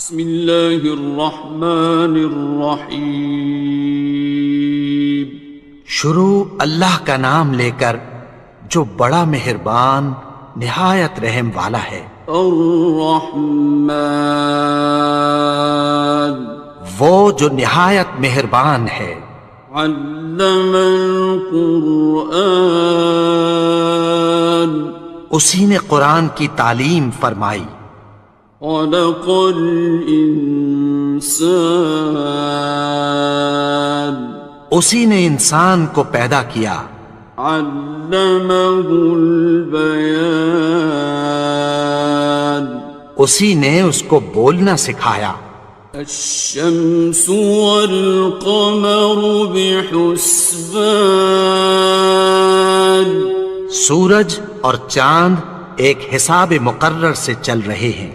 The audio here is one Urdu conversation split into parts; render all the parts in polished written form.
بسم اللہ الرحمن الرحیم۔ شروع اللہ کا نام لے کر جو بڑا مہربان نہایت رحم والا ہے۔ الرحمن، وہ جو نہایت مہربان ہے۔ علم القرآن، اسی نے قرآن کی تعلیم فرمائی۔ خلق الانسان، اسی نے انسان کو پیدا کیا۔ علمہ البیان، اسی نے اس کو بولنا سکھایا۔ الشمس والقمر بحسبان، سورج اور چاند ایک حساب مقرر سے چل رہے ہیں۔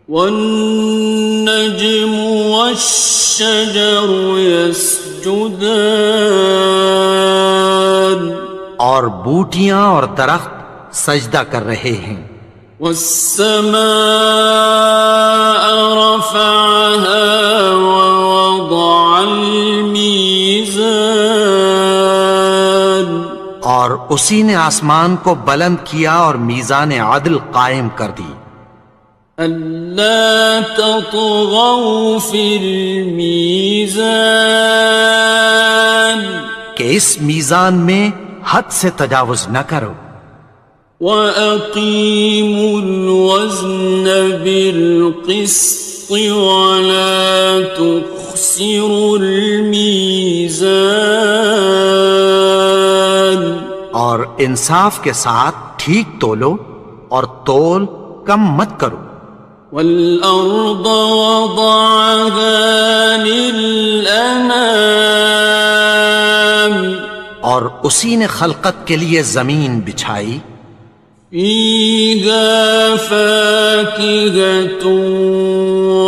والنجم والشجر يسجدان، اور بوٹیاں اور درخت سجدہ کر رہے ہیں۔ والسماء رفعها ووضع الميزان، اور اسی نے آسمان کو بلند کیا اور میزان عدل قائم کر دی۔ ألا تطغوا في الميزان، کہ اس میزان میں حد سے تجاوز نہ کرو۔ وَأَقِيمُوا الْوَزْنَ بِالْقِسْطِ وَلَا تُخْسِرُوا الْمِيزَانَ، اور انصاف کے ساتھ ٹھیک تولو اور تول کم مت کرو۔ وَالْأَرْضَ وَضَعَهَا لِلْأَنَامِ، اور اسی نے خلقت کے لیے زمین بچھائی۔ فِيهَا فَاكِهَةٌ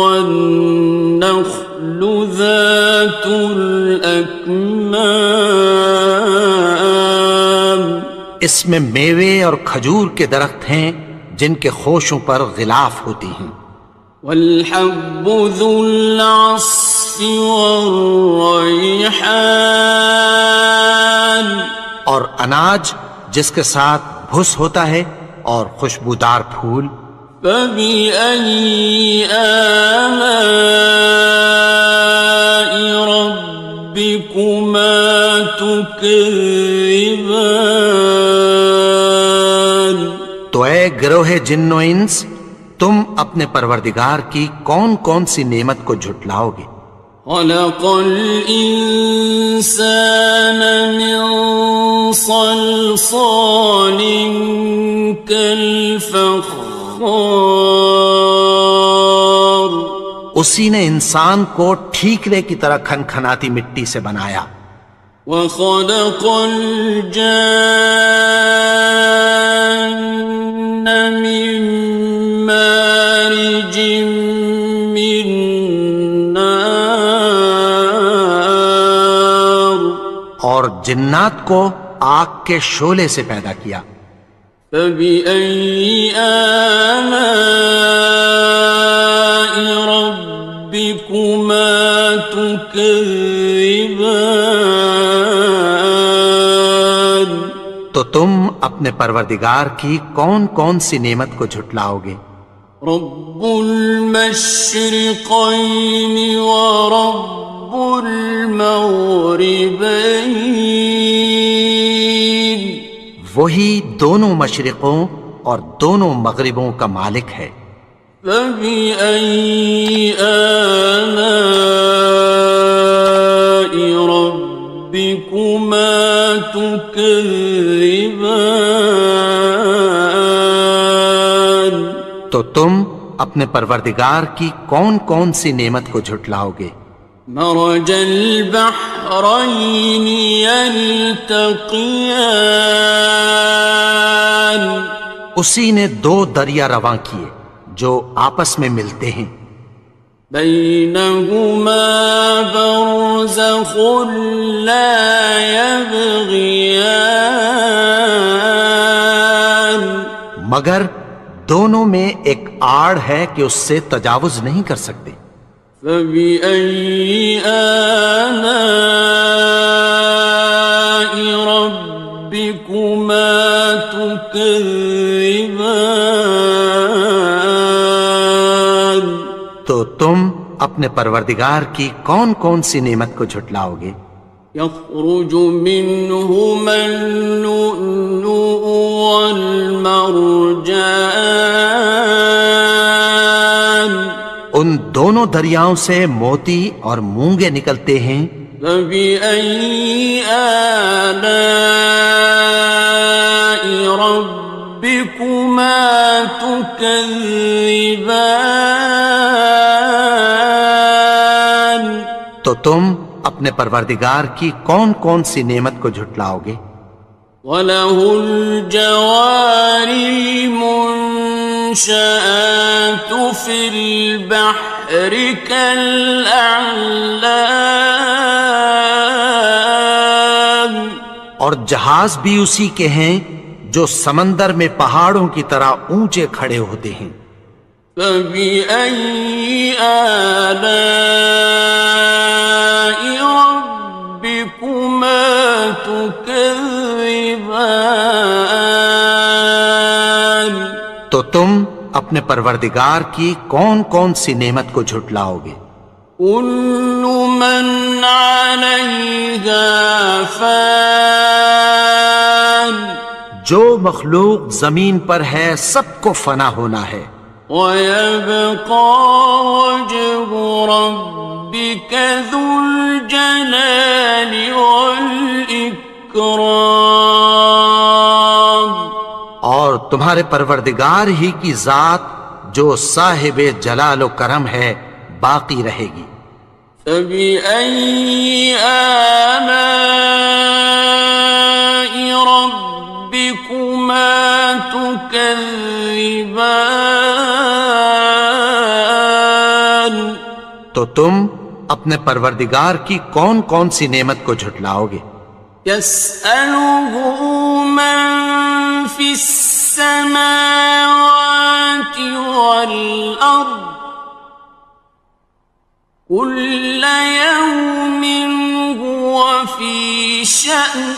وَالنَّخْلُ ذَاتُ الْأَكْمَامِ، اس میں میوے اور کھجور کے درخت ہیں جن کے خوشوں پر غلاف ہوتی ہیں۔ وَالْحَبُّ ذُو الْعَصْفِ وَالرَّيْحَانِ، اور اناج جس کے ساتھ بھس ہوتا ہے اور خوشبودار پھول۔ فَبِأَيِّ آلَاءِ رَبِّكُمَا تُكَذِّبَانِ، تو اے گروہ جن و انس، تم اپنے پروردگار کی کون کون سی نعمت کو جھٹلاؤ گے؟ خَلَقَ الْإِنسَانَ مِنْ صَلْصَالٍ كَالْفَخَّارِ، اسی نے انسان کو ٹھیکرے کی طرح کھنکھناتی مٹی سے بنایا۔ وَخَلَقَ الْجَانَّ مِن مَّارِجٍ مِّن نَّارٍ، اور جنات کو آگ کے شعلے سے پیدا کیا۔ فَبِأَيِّ آلَاءِ رَبِّكُمَا تُكَذِّبَانِ، تو تم اپنے پروردگار کی کون کون سی نعمت کو جھٹلاؤ گے؟ رب المشرقین ورب المغربین، وہی دونوں مشرقوں اور دونوں مغربوں کا مالک ہے۔ فَبِأَيِّ آلَاءِ رَبِّكُمَا تُكَذِّبَانِ، تو تم اپنے پروردگار کی کون کون سی نعمت کو جھٹلاؤ گے؟ مرج البحرین یلتقیان، اسی نے دو دریا رواں کیے جو آپس میں ملتے ہیں۔ بینہما برزخ لا یبغیان، مگر دونوں میں ایک آڑ ہے کہ اس سے تجاوز نہیں کر سکتے۔ فبأي آلاء ربكما تكذبان؟ تو تم اپنے پروردگار کی کون کون سی نعمت کو جھٹلاؤ گے؟ يخرج منهما اللؤلؤ والمرجان، ان دونوں دریاؤں سے موتی اور مونگے نکلتے ہیں۔ فبأي آلاء ربكما تكذبان؟ تو تم اپنے پروردگار کی کون کون سی نعمت کو جھٹلاؤ گے؟ وَلَهُ الْجَوَارِ الْمُنشَآتُ فِي الْبَحْرِ كَالْأَعْلَامِ، اور جہاز بھی اسی کے ہیں جو سمندر میں پہاڑوں کی طرح اونچے کھڑے ہوتے ہیں۔ فَبِأَيِّ آلَاءِ رَبِّكُمَا تُكَذِّبَانِ؟ تو تم اپنے پروردگار کی کون کون سی نعمت کو جھٹلاؤ گے؟ كُلُّ مَنْ عَلَيْهَا فَانٍ، جو مخلوق زمین پر ہے سب کو فنا ہونا ہے۔ وَيَبْقَى وَجْهُ رَبِّكَ ذُو الْجَلَالِ وَالْإِكْرَامِ، اور تمہارے پروردگار ہی کی ذات جو صاحب جلال و کرم ہے باقی رہے گی۔ فَبِأَيِّ آلَاءِ رَبِّكُمَا تُكَذِّبَانِ؟ تو تم اپنے پروردگار کی کون کون سی نعمت کو جھٹلاؤ گے؟ يَسْأَلُهُ مَن فِي السَّمَاوَاتِ وَالْأَرْضِ كُلَّ يَوْمٍ هُوَ فِي شَأْنٍ،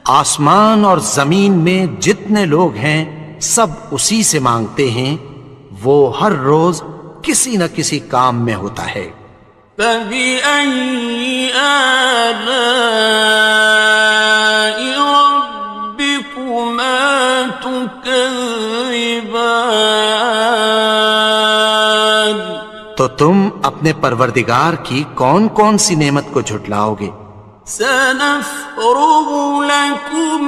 آسمان اور زمین میں جتنے لوگ ہیں سب اسی سے مانگتے ہیں، وہ ہر روز کسی نہ کسی کام میں ہوتا ہے۔ فَبِأَيِّ آلَاءِ رَبِّكُمَا تُكَذِّبَانِ؟ تو تم اپنے پروردگار کی کون کون سی نعمت کو جھٹلاؤ گے؟ سَنَفْرُغُ لَكُمْ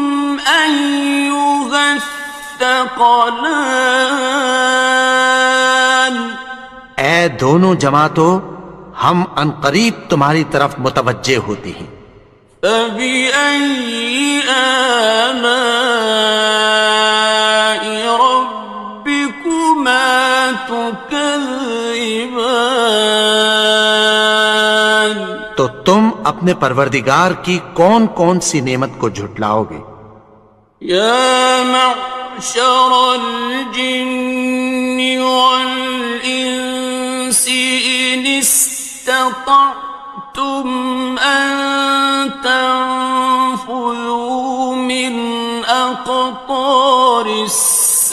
أَيُّهَ الثَّقَلَانِ، اے دونوں جماعتوں، ہم عنقریب تمہاری طرف متوجہ ہوتے ہیں۔ فَبِأَيِّ آلَاءِ رَبِّكُمَا تُكَذِّبَانِ؟ تو تم اپنے پروردگار کی کون کون سی نعمت کو جھٹلاؤ گے؟ يَا مَعْشَرَ الْجِنِّ وَالْإِنسِ إِنِ اسْتَطَعْتُمْ أَن تَنفُذُوا مِنْ أَقْطَارِ السَّمَاوَاتِ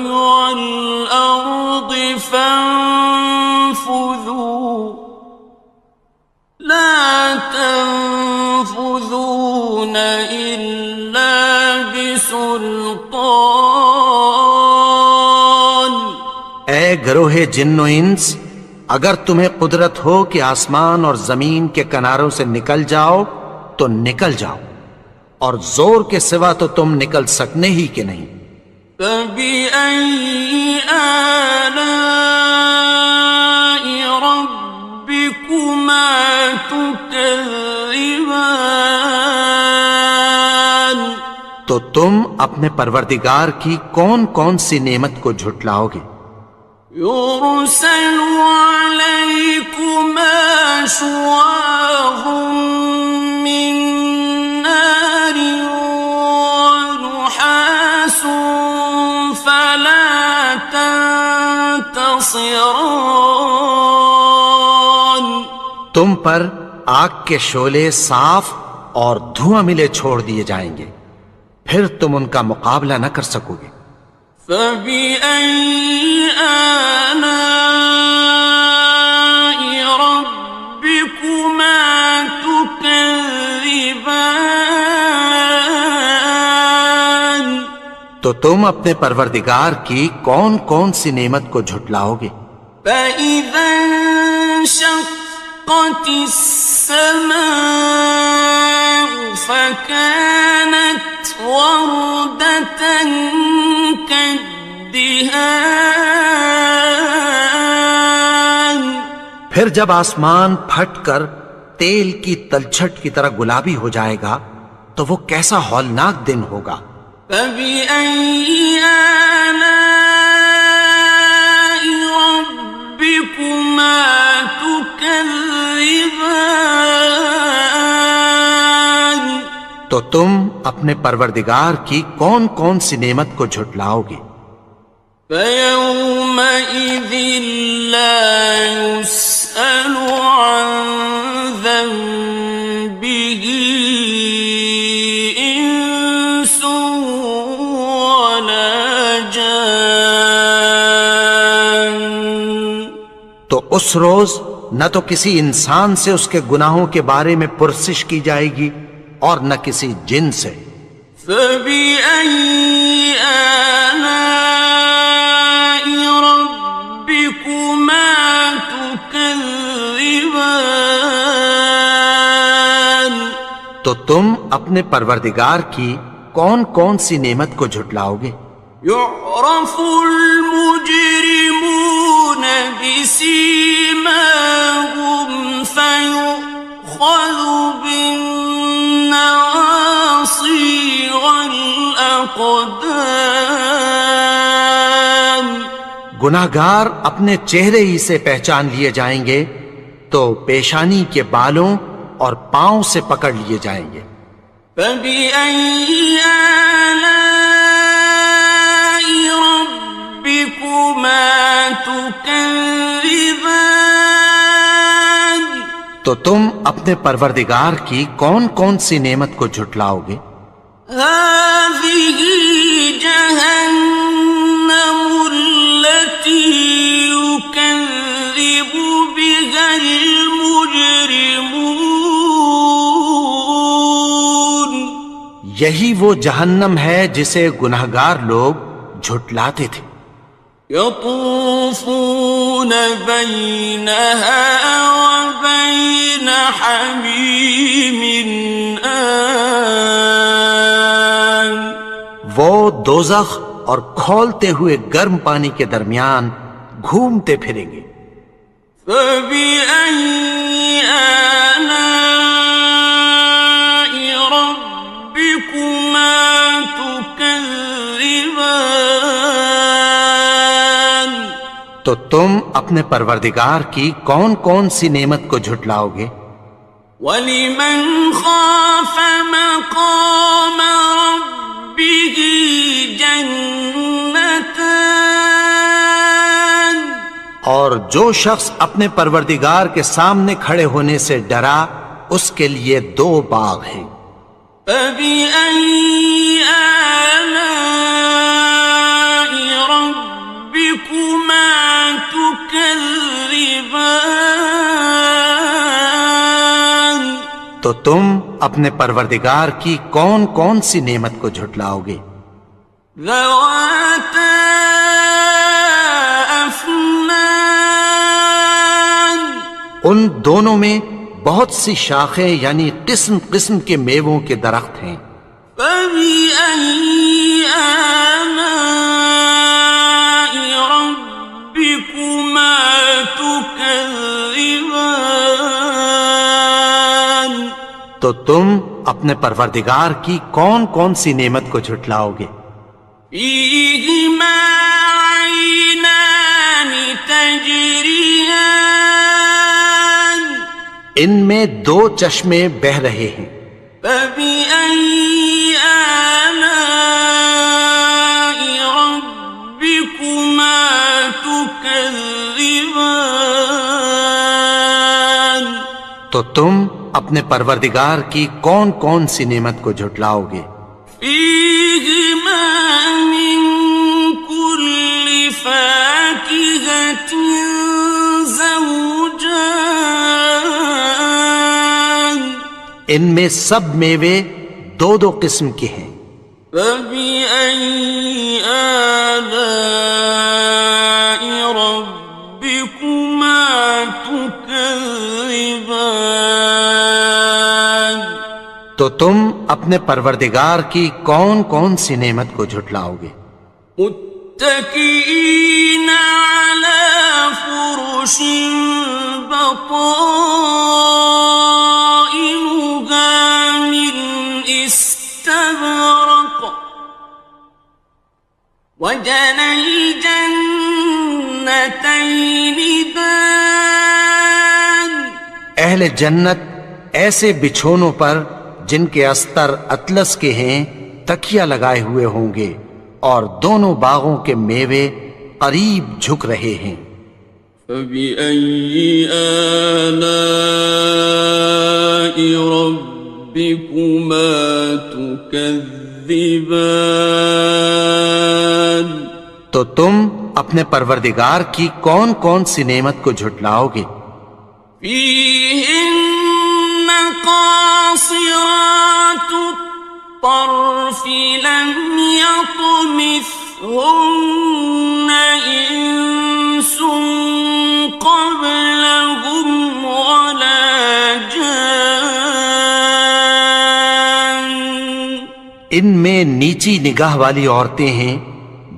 وَالْأَرْضِ فَانفُذُوا لَا تَنفُذُونَ إِلَّا بِسُلْطَانٍ۔ اے گروہ جن و انس، اگر تمہیں قدرت ہو کہ آسمان اور زمین کے کناروں سے نکل جاؤ تو نکل جاؤ، اور زور کے سوا تو تم نکل سکنے ہی کہ نہیں۔ فَبِأَيِّ آلَاءِ رَبِّكُمَا تُكَذِّبَانِ؟ تو تم اپنے پروردگار کی کون کون سی نعمت کو جھٹلاؤ گے؟ يُرْسَلُ عَلَيْكُمَا شُوَاظٌ مِّن نَّارٍ وَنُحَاسٌ فَلَا خاصران تم پر آگ کے شعلے صاف اور دھواں ملے چھوڑ دیے جائیں گے، پھر تم ان کا مقابلہ نہ کر سکو گے۔ فبأي آلاء ربكما تكذبان تو تم اپنے پروردگار کی کون کون سی نعمت کو جھٹلاؤ گے؟ فإذا انشقت السماء فكانت وردة كالدهان پھر جب آسمان پھٹ کر تیل کی تلچھٹ کی طرح گلابی ہو جائے گا تو وہ کیسا ہولناک دن ہوگا۔ فبأي آلاء ربكما تكذبان تو تم اپنے پروردگار کی کون کون سی نعمت کو جھٹلاؤ گے؟ فيومئذ لا يسأل عن ذنبه إنس ولا جان تو اس روز نہ تو کسی انسان سے اس کے گناہوں کے بارے میں پرسش کی جائے گی اور نہ کسی جن سے۔ فبأي آلاء ربكما تكذبان تو تم اپنے پروردگار کی کون کون سی نعمت کو جھٹلاؤ گے؟ يعرف المجرمون بسيماهم فيؤخذ بالنواصي والأقدام گناہگار اپنے چہرے ہی سے پہچان لیے جائیں گے تو پیشانی کے بالوں اور پاؤں سے پکڑ لیے جائیں گے۔ فبأي آلاء ربكما تكذبان تو تم اپنے پروردگار کی کون کون سی نعمت کو جھٹلاؤ گے؟ هذه جهنم التي يكذب بها المجرمون یہی وہ جہنم ہے جسے گناہگار لوگ جھٹلاتے تھے۔ يطوفون بينها وبين حميم آن وہ دوزخ اور کھولتے ہوئے گرم پانی کے درمیان گھومتے پھریں گے۔ فبأي آلاء ربكما تكذبان تو تم اپنے پروردگار کی کون کون سی نعمت کو جھٹلاؤ گے؟ وَلِمَنْ خَافَ مَقَامَ رَبِّهِ جَنَّتَانِ اور جو شخص اپنے پروردگار کے سامنے کھڑے ہونے سے ڈرا اس کے لیے دو باغ ہیں۔ فَبِأَيِّ آلَاءِ رَبِّكُمَا تُكَذِّبَانِ تو تم اپنے پروردگار کی کون کون سی نعمت کو جھٹلاؤ گے؟ ذَوَاتَا أَفْنَانٍ ان دونوں میں بہت سی شاخیں یعنی قسم قسم کے میووں کے درخت ہیں۔ فَبِأَيِّ آلَاءِ رَبِّكُمَا تُكَذِّبَانِ تو تم اپنے پروردگار کی کون کون سی نعمت کو جھٹلاؤ گے؟ فِيهِمَا عَيْنَانِ تَجْرِيَانِ ان میں دو چشمے بہہ رہے ہیں۔ فَبِأَيِّ آلَاءِ رَبِّكُمَا تُكَذِّبَانِ تكذبان تو تم اپنے پروردگار کی کون کون سی نعمت کو جھٹلاؤ گے؟ فيهما من كل فاكهة زوجان ان میں سب میوے دو دو قسم کے ہیں۔ فبأي آلاء ربكما تكذبان تو تم اپنے پروردگار کی کون کون سی نعمت کو جھٹلاؤ گے؟ متكئين على فرش بطائنها من استبرق وجنى الجنتين دان اہل جنت ایسے بچھونوں پر جن کے استر اطلس کے ہیں تکیہ لگائے ہوئے ہوں گے، اور دونوں باغوں کے میوے قریب جھک رہے ہیں۔ فبأي آلاء ربكما تكذبان تو تم اپنے پروردگار کی کون کون سی نعمت کو جھٹلاؤ گے؟ فيهن قاصرات الطرف لم يطمثهن إنس قبلهم ولا جان ان میں نیچی نگاہ والی عورتیں ہیں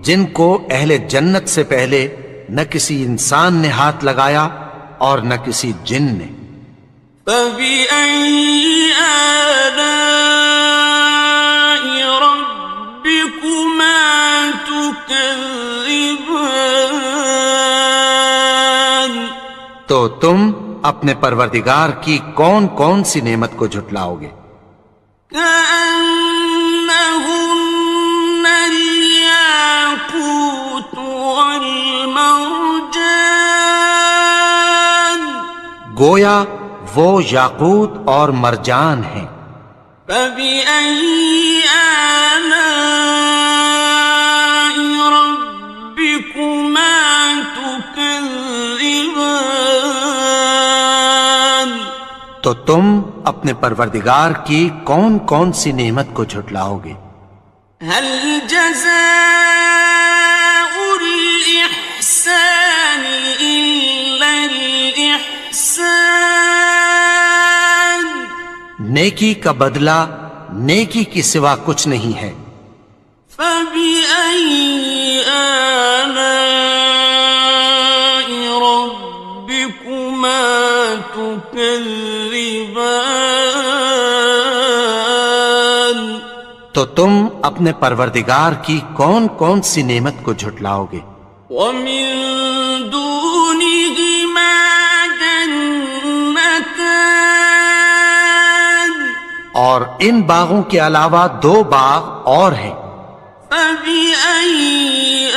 جن کو اہل جنت سے پہلے نہ کسی انسان نے ہاتھ لگایا اور نہ کسی جن نے۔ فبأي آلاء ربكما تكذبان تو تم اپنے پروردگار کی کون کون سی نعمت کو جھٹلاؤ گے؟ كأنهن الياقوت والمرجان گویا وہ یاقوت اور مرجان ہیں۔ فبأي آلاء ربكما تكذبان تو تم اپنے پروردگار کی کون کون سی نعمت کو جھٹلاؤ گے؟ هل جزاء الإحسان إلا الإحسان نیکی کا بدلہ نیکی کی سوا کچھ نہیں ہے۔ فبأي آلاء ربكما تكذبان تو تم اپنے پروردگار کی کون کون سی نعمت کو جھٹلاؤ گے؟ ومن دونهما جنتان اور ان باغوں کے علاوہ دو باغ اور ہیں۔ فبأي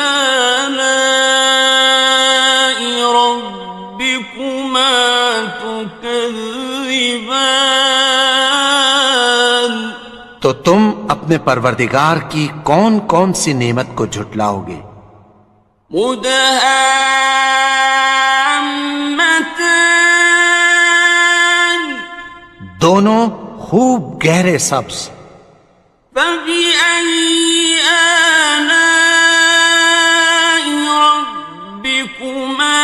آلاء ربكما تكذبان تو تم اپنے پروردگار کی کون کون سی نعمت کو جھٹلاؤ گے؟ مدهامتان دونوں خوب گہرے سبز۔ فبأي آلاء ربكما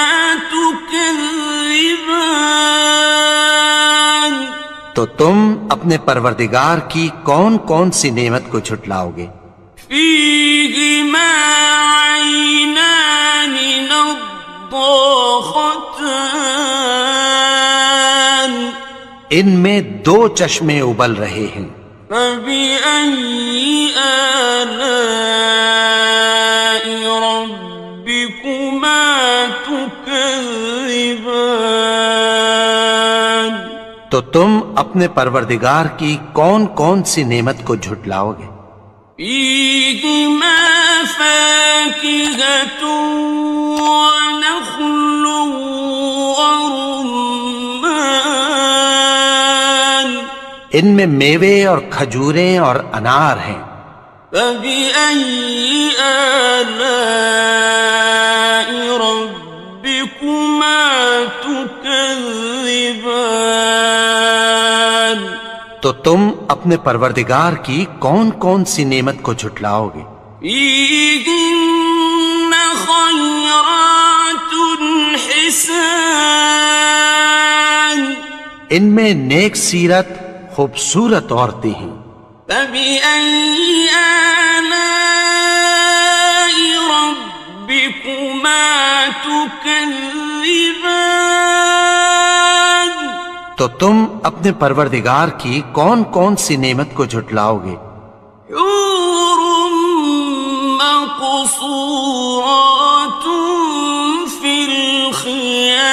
تكذبان تو تم اپنے پروردگار کی کون کون سی نعمت کو جھٹلاؤ گے؟ فيهما عينان نضاختان ان میں دو چشمے ابل رہے ہیں۔ فبأي آلاء ربكما تكذبان تو تم اپنے پروردگار کی کون کون سی نعمت کو جھٹلاؤ گے؟ فيهما فاكهة ونخل ورمان ان میں میوے اور کھجوریں اور انار ہیں. فبأي آلاء ربكما تكذبان تو تم اپنے پروردگار کی کون کون سی نعمت کو جھٹلاؤ گے؟ فيهن خيرات حسان ان میں نیک سیرت خوبصورت عورتیں ہیں. فبأي آلاء ربكما تكذبان تو تم اپنے پروردگار کی کون کون سی نعمت کو جھٹلاؤ گے؟ حور مقصورات في الخيام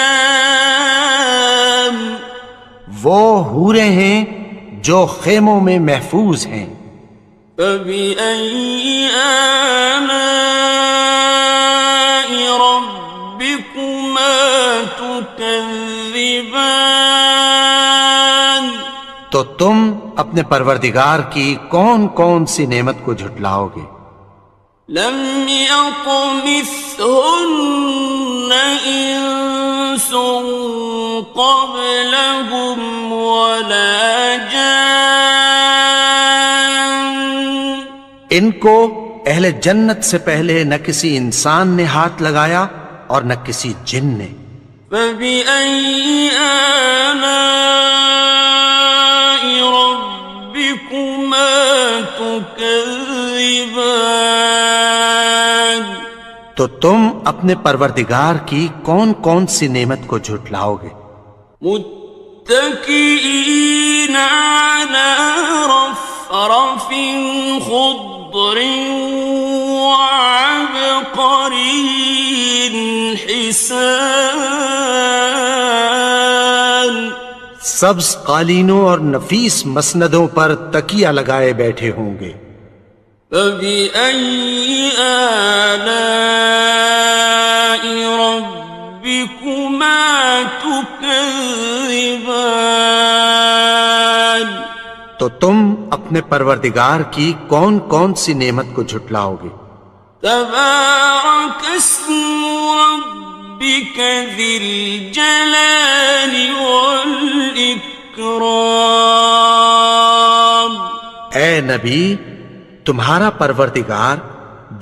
وہ حوریں ہیں جو خیموں میں محفوظ ہیں. فبأي آلاء ربكما تكذبان تو تم اپنے پروردگار کی کون کون سی نعمت کو جھٹلاؤ گے؟ لم يطمثهن إنس قبلهم ولا جان ان کو اہل جنت سے پہلے نہ کسی انسان نے ہاتھ لگایا اور نہ کسی جن نے. فبأي آلاء ربكما تكذبان تو تم اپنے پروردگار کی کون کون سی نعمت کو جھٹلاؤ گے؟ متكئين على رفرف خضر وعبقري حسان سبز قالینوں اور نفیس مسندوں پر تکیہ لگائے بیٹھے ہوں گے. فبأي آلاء ربكما تكذبان تو تم اپنے پروردگار کی کون کون سی نعمت کو جھٹلاؤ گے؟ تبارك اسم ربك ذي الجلال والإكرام اے نبی، تمہارا پروردگار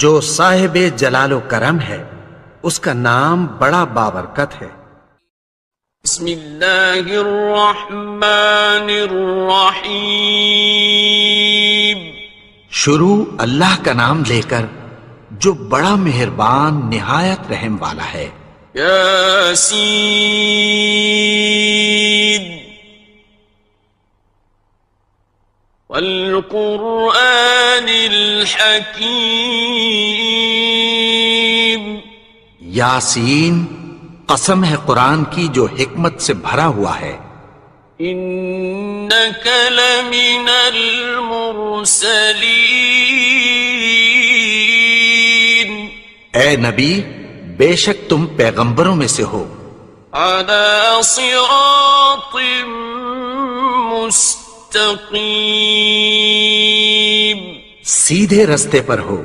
جو صاحب جلال و کرم ہے اس کا نام بڑا بابرکت ہے. بسم اللہ الرحمن الرحیم شروع اللہ کا نام لے کر جو بڑا مہربان نہایت رحم والا ہے. یاسین والقرآن الحکیم یاسین، قسم ہے قرآن کی جو حکمت سے بھرا ہوا ہے. انک لمن المرسلین اے نبی، بے شک تم پیغمبروں میں سے ہو. علی صراط مستقیم سیدھے رستے پر ہو.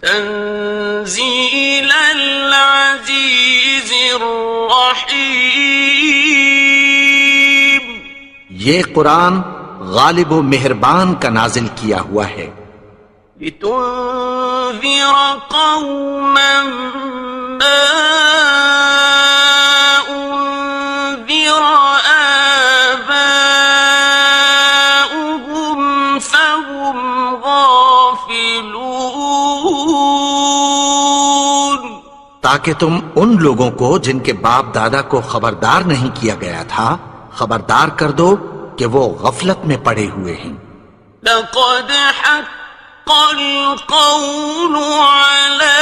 تنزیل العزیز الرحیم یہ قرآن غالب و مہربان کا نازل کیا ہوا ہے. لتنذر قوما ما انذر آباؤهم فهم غافلون تاکہ تم ان لوگوں کو جن کے باپ دادا کو خبردار نہیں کیا گیا تھا خبردار کر دو کہ وہ غفلت میں پڑے ہوئے ہیں. لقد حق القول على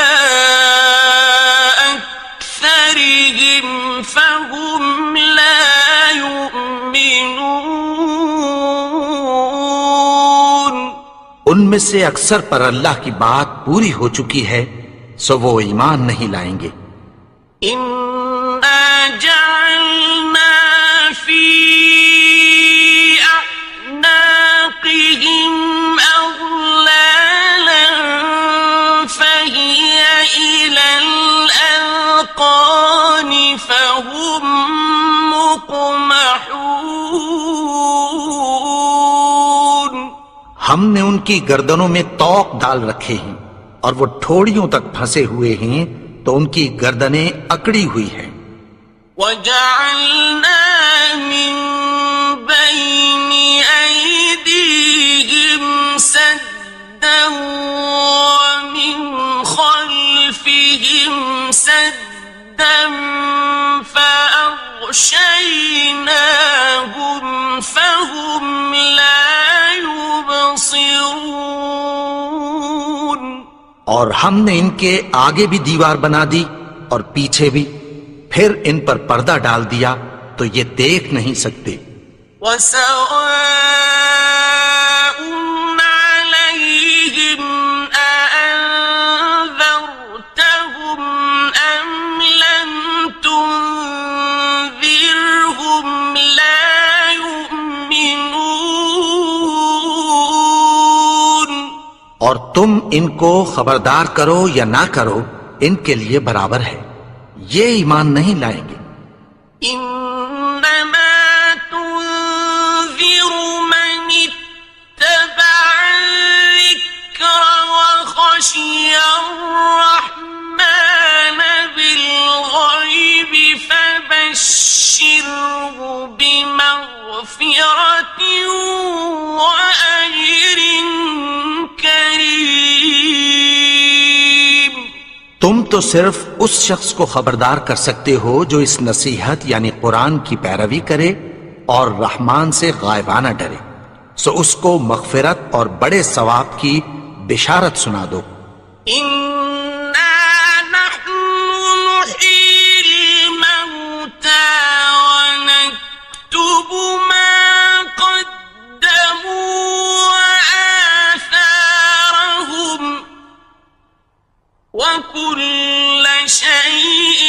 أكثرهم فهم لا يؤمنون ان میں سے اکثر پر اللہ کی بات پوری ہو چکی ہے، سو وہ ایمان نہیں لائیں گے۔ إنا جعلنا في أعناقهم أغلالا فهي إلى الأذقان فهم مقمحون۔ ہم نے ان کی گردنوں میں طوق ڈال رکھے ہیں اور وہ ٹھوڑیوں تک پھنسے ہوئے ہیں، تو ان کی گردنیں اکڑی ہوئی ہیں۔ وَجَعَلْنَا مِن بَيْنِ أَيْدِيهِمْ سَدًّا وَمِنْ خَلْفِهِمْ سَدًّا فَأَغْشَيْنَاهُمْ فَهُمْ لَا يُبْصِرُونَ۔ اور ہم نے ان کے آگے بھی دیوار بنا دی اور پیچھے بھی، پھر ان پر پردہ ڈال دیا تو یہ دیکھ نہیں سکتے۔ وَسَوَاءٌ عَلَيْهِمْ أَأَنذَرْتَهُمْ أَمْ لَمْ تُنذِرْهُمْ لَا يُؤْمِنُونَ۔ اور تم ان کو خبردار کرو یا نہ کرو، ان کے لیے برابر ہے، یہ ایمان نہیں لائیں گے۔ إنما تنذر من اتبع الذكر وخشي الرحمن بالغيب فبشره بمغفرة وأجر كريم۔ تم تو صرف اس شخص کو خبردار کر سکتے ہو جو اس نصیحت یعنی قرآن کی پیروی کرے اور رحمان سے غائبانہ ڈرے، سو اس کو مغفرت اور بڑے ثواب کی بشارت سنا دو۔ إنا نحن نحيي الموتى ونكتب ما قدموا وآثارهم وكل شيء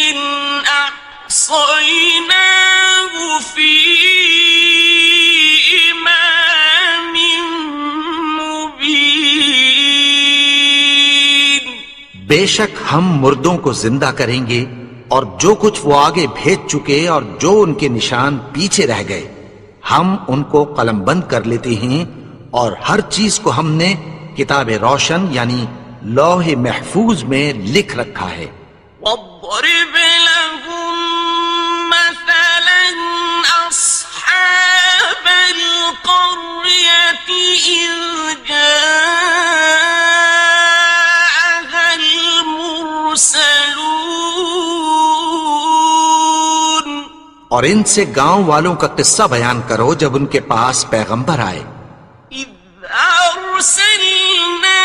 أحصيناه في إمام مبين۔ بے شک ہم مردوں کو زندہ کریں گے، اور جو کچھ وہ آگے بھیج چکے اور جو ان کے نشان پیچھے رہ گئے ہم ان کو قلم بند کر لیتے ہیں، اور ہر چیز کو ہم نے کتاب روشن یعنی لوح محفوظ میں لکھ رکھا ہے۔ واضرب لهم مثلا أصحاب القرية إذ جاءها المرسلون۔ اور ان سے گاؤں والوں کا قصہ بیان کرو جب ان کے پاس پیغمبر آئے۔ إذ أرسلنا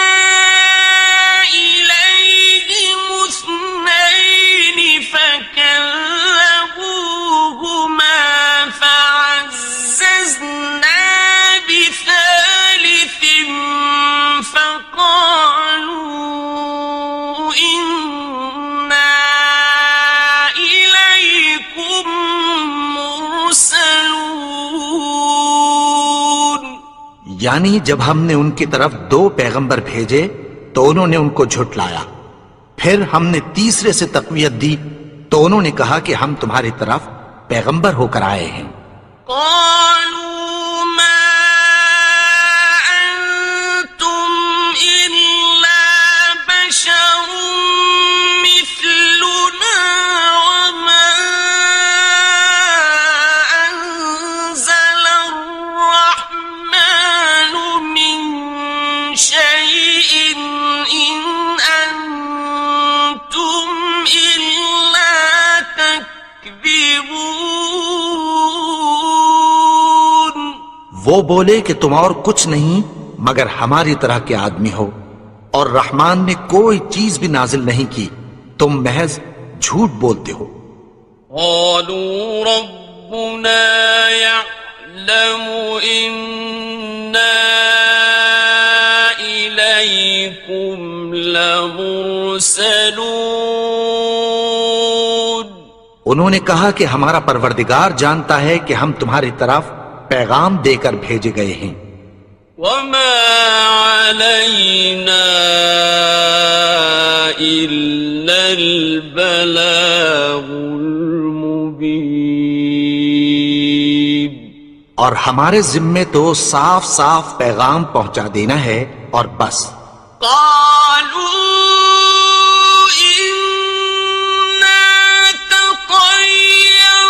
إليهم اثنين فكذبوهما فعززنا بثالث فقالوا إنا إليكم مرسلون۔ یعنی جب ہم نے ان کی طرف 2 پیغمبر بھیجے تو انہوں نے ان کو جھٹلایا، پھر ہم نے تیسرے سے تقویت دی تو انہوں نے کہا کہ ہم تمہاری طرف پیغمبر ہو کر آئے ہیں۔ قالوا ما أنتم إلا بشر مثلنا وما أنزل الرحمن من شيء إن أنتم إلا تكذبون۔ وہ بولے کہ تم اور کچھ نہیں مگر ہماری طرح کے آدمی ہو، اور رحمان نے کوئی چیز بھی نازل نہیں کی، تم محض جھوٹ بولتے ہو۔ قالوا ربنا يعلم إنا المرسلون انہوں نے کہا کہ ہمارا پروردگار جانتا ہے کہ ہم تمہاری طرف پیغام دے کر بھیجے گئے ہیں. وما علينا إلا البلاغ المبين اور ہمارے ذمے تو صاف صاف پیغام پہنچا دینا ہے اور بس. قالوا إنا تطيرنا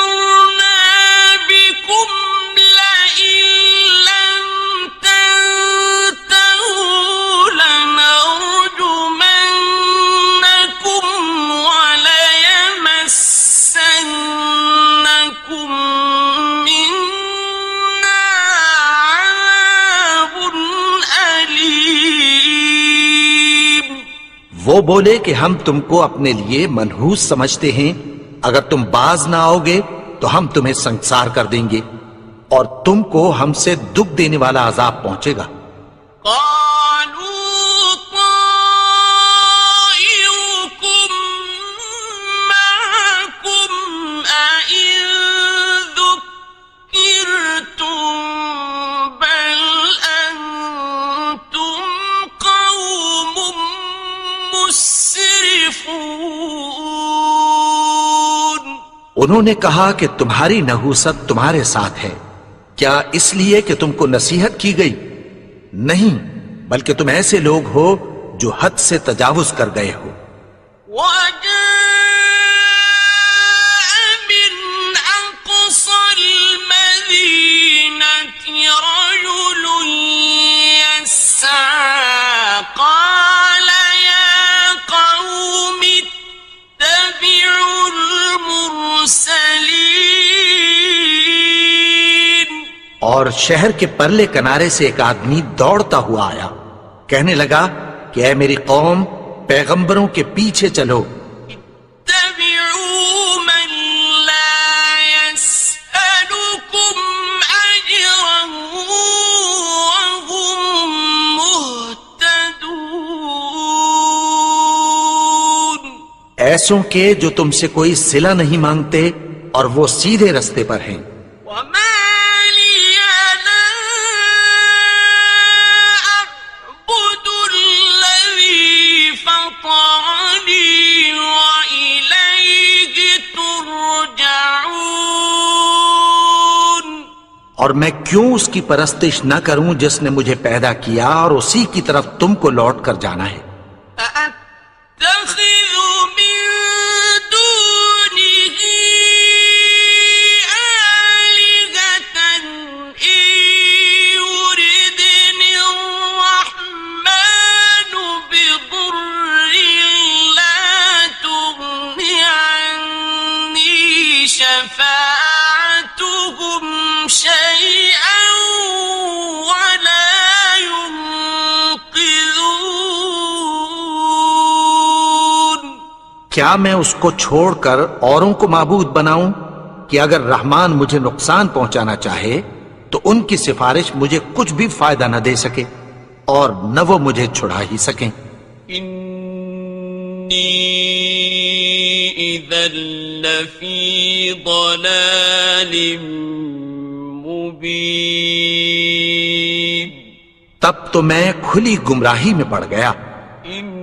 بكم لئن لم تنتهوا لنرجمنكم وليمسنكم منا عذاب أليم. وہ بولے کہ ہم تم کو اپنے لیے منحوس سمجھتے ہیں، اگر تم باز نہ آؤ گے تو ہم تمہیں سنسار کر دیں گے اور تم کو ہم سے دکھ دینے والا عذاب پہنچے گا. قالوا طائركم معكم أئن ذكرتم بل أنتم قوم مسرفون. انہوں نے کہا کہ تمہاری نحوست تمہارے ساتھ ہے، کیا اس لیے کہ تم کو نصیحت کی گئی؟ نہیں، بلکہ تم ایسے لوگ ہو جو حد سے تجاوز کر گئے ہو. وجاء من أقصى المدينة رجل يسعى قال يا قوم اتبعوا المرسلين. اور شہر کے پرلے کنارے سے ایک آدمی دوڑتا ہوا آیا، کہنے لگا کہ اے میری قوم، پیغمبروں کے پیچھے چلو. اتبعوا من لا يسألكم أجرا وهم مهتدون. ایسوں کے جو تم سے کوئی صلہ نہیں مانگتے اور وہ سیدھے رستے پر ہیں. وما لي لا أعبد الذي فطرني وإليه ترجعون. اور میں کیوں اس کی پرستش نہ کروں جس نے مجھے پیدا کیا اور اسی کی طرف تم کو لوٹ کر جانا ہے. أأتخذ من دونه آلهة إن يردني الرحمن بضر لا تغن عني شفاعتهم شيئا ولا ينقذون. کیا میں اس کو چھوڑ کر اوروں کو معبود بناؤں کہ اگر رحمان مجھے نقصان پہنچانا چاہے تو ان کی سفارش مجھے کچھ بھی فائدہ نہ دے سکے اور نہ وہ مجھے چھڑا ہی سکیں. إني إذا لفي ضلال مبين. تب تو میں کھلی گمراہی میں پڑ گیا. إني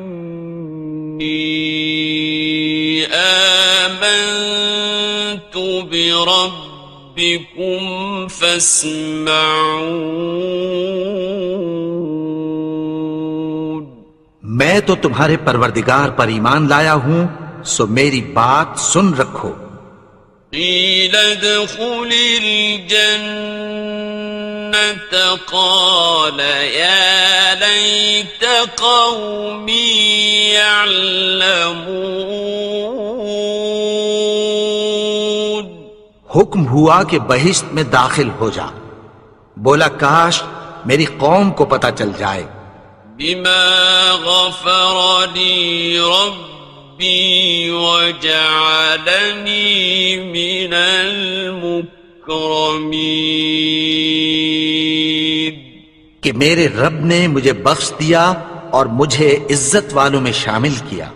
آمنت بربكم فاسمعون. میں تو تمہارے پروردگار پر ایمان لایا ہوں، سو میری بات سن رکھو. قيل ادخل الجنة قال يا ليت قومي يعلمون. حکم ہوا کہ بہشت میں داخل ہو جا. بولا کاش میری قوم کو پتہ چل جائے. بما غفر لي ربي وجعلني من المكرمين. کہ میرے رب نے مجھے بخش دیا اور مجھے عزت والوں میں شامل کیا.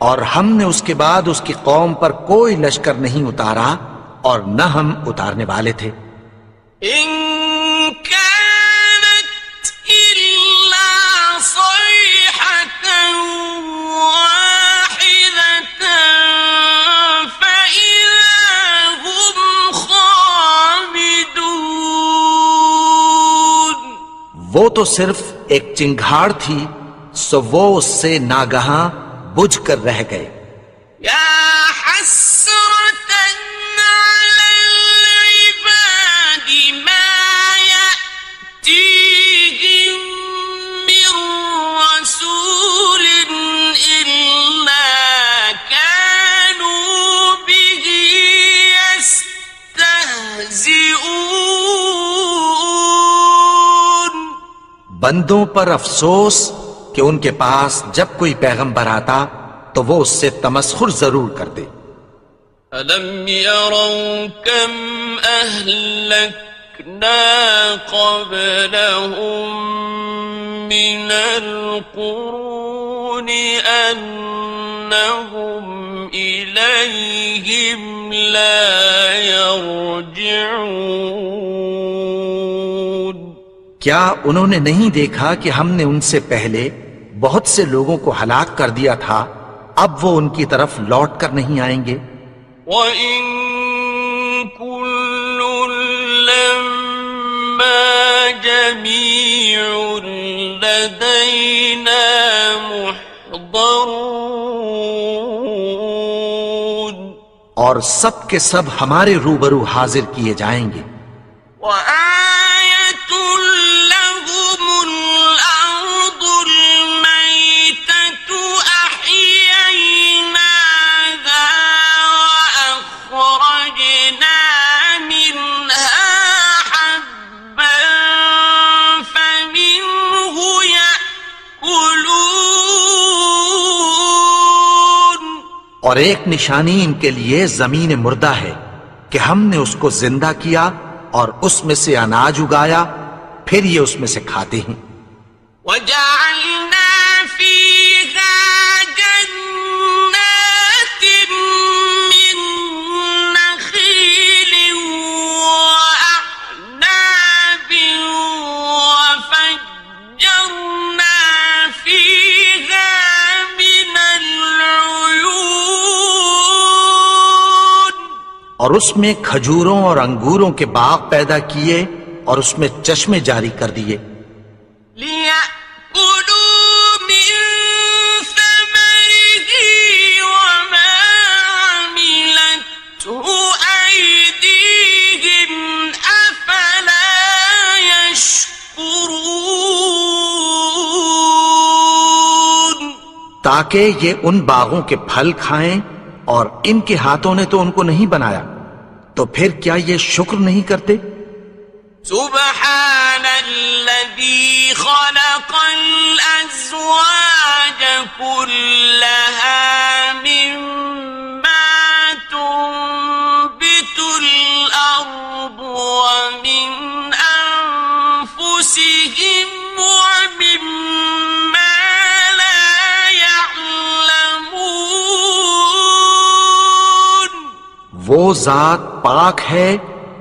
اور ہم نے اس کے بعد اس کی قوم پر کوئی لشکر نہیں اتارا اور نہ ہم اتارنے والے تھے. إن كانت إلا صيحة واحدة فإذا هم خامدون. وہ تو صرف ایک چنگھاڑ تھی، سو وہ اس سے ناگہاں بجھ کر رہ گئے. يا حسرة على العباد ما يأتيهم من رسول إلا كانوا به يستهزئون. بندوں پر افسوس کہ ان کے پاس جب کوئی پیغمبر آتا تو وہ اس سے تمسخر ضرور کرتے. أَلَمْ يَرَوْا كَمْ أَهْلَكْنَا قَبْلَهُمْ مِنَ الْقُرُونِ أَنَّهُمْ إِلَيْهِمْ لَا يَرْجِعُونَ. کیا انہوں نے نہیں دیکھا کہ ہم نے ان سے پہلے بہت سے لوگوں کو ہلاک کر دیا تھا، اب وہ ان کی طرف لوٹ کر نہیں آئیں گے. وَإِن كُلٌّ لَّمَّا جَمِيعٌ لَّدَيْنَا مُحْضَرُونَ. اور سب کے سب ہمارے روبرو حاضر کیے جائیں گے. وَآيَةٌ لَّهُمُ الْأَرْضُ الْمَيْتَةُ أَحْيَيْنَاهَا وَأَخْرَجْنَا مِنْهَا حَبًّا فَمِنْهُ يَأْكُلُونَ. اور ایک نشانی ان کے لیے زمین مردہ ہے کہ ہم نے اس کو زندہ کیا اور اس میں سے اناج اگایا، پھر یہ اس میں سے کھاتے ہیں. وَجَعَلْنَا فِيهَا جَنَّاتٍ مِّن نَّخِيلٍ وَأَعْنَابٍ وَفَجَّرْنَا فِيهَا مِنَ الْعُيُونِ. اور اس میں کھجوروں اور انگوروں کے باغ پیدا کیے اور اس میں چشمے جاری کر دیے. لِيَأْكُلُوا مِن ثَمَرِهِ وَمَا عَمِلَتْهُ أَيْدِيهِمْ أَفَلَا يَشْكُرُونَ. تاکہ یہ ان باغوں کے پھل کھائیں، اور ان کے ہاتھوں نے تو ان کو نہیں بنایا، تو پھر کیا یہ شکر نہیں کرتے؟ سبحان الذي خلق الأزواج كلها مما تنبت الأرض ومن أنفسهم ومما لا يعلمون. وہ ذات پاک ہے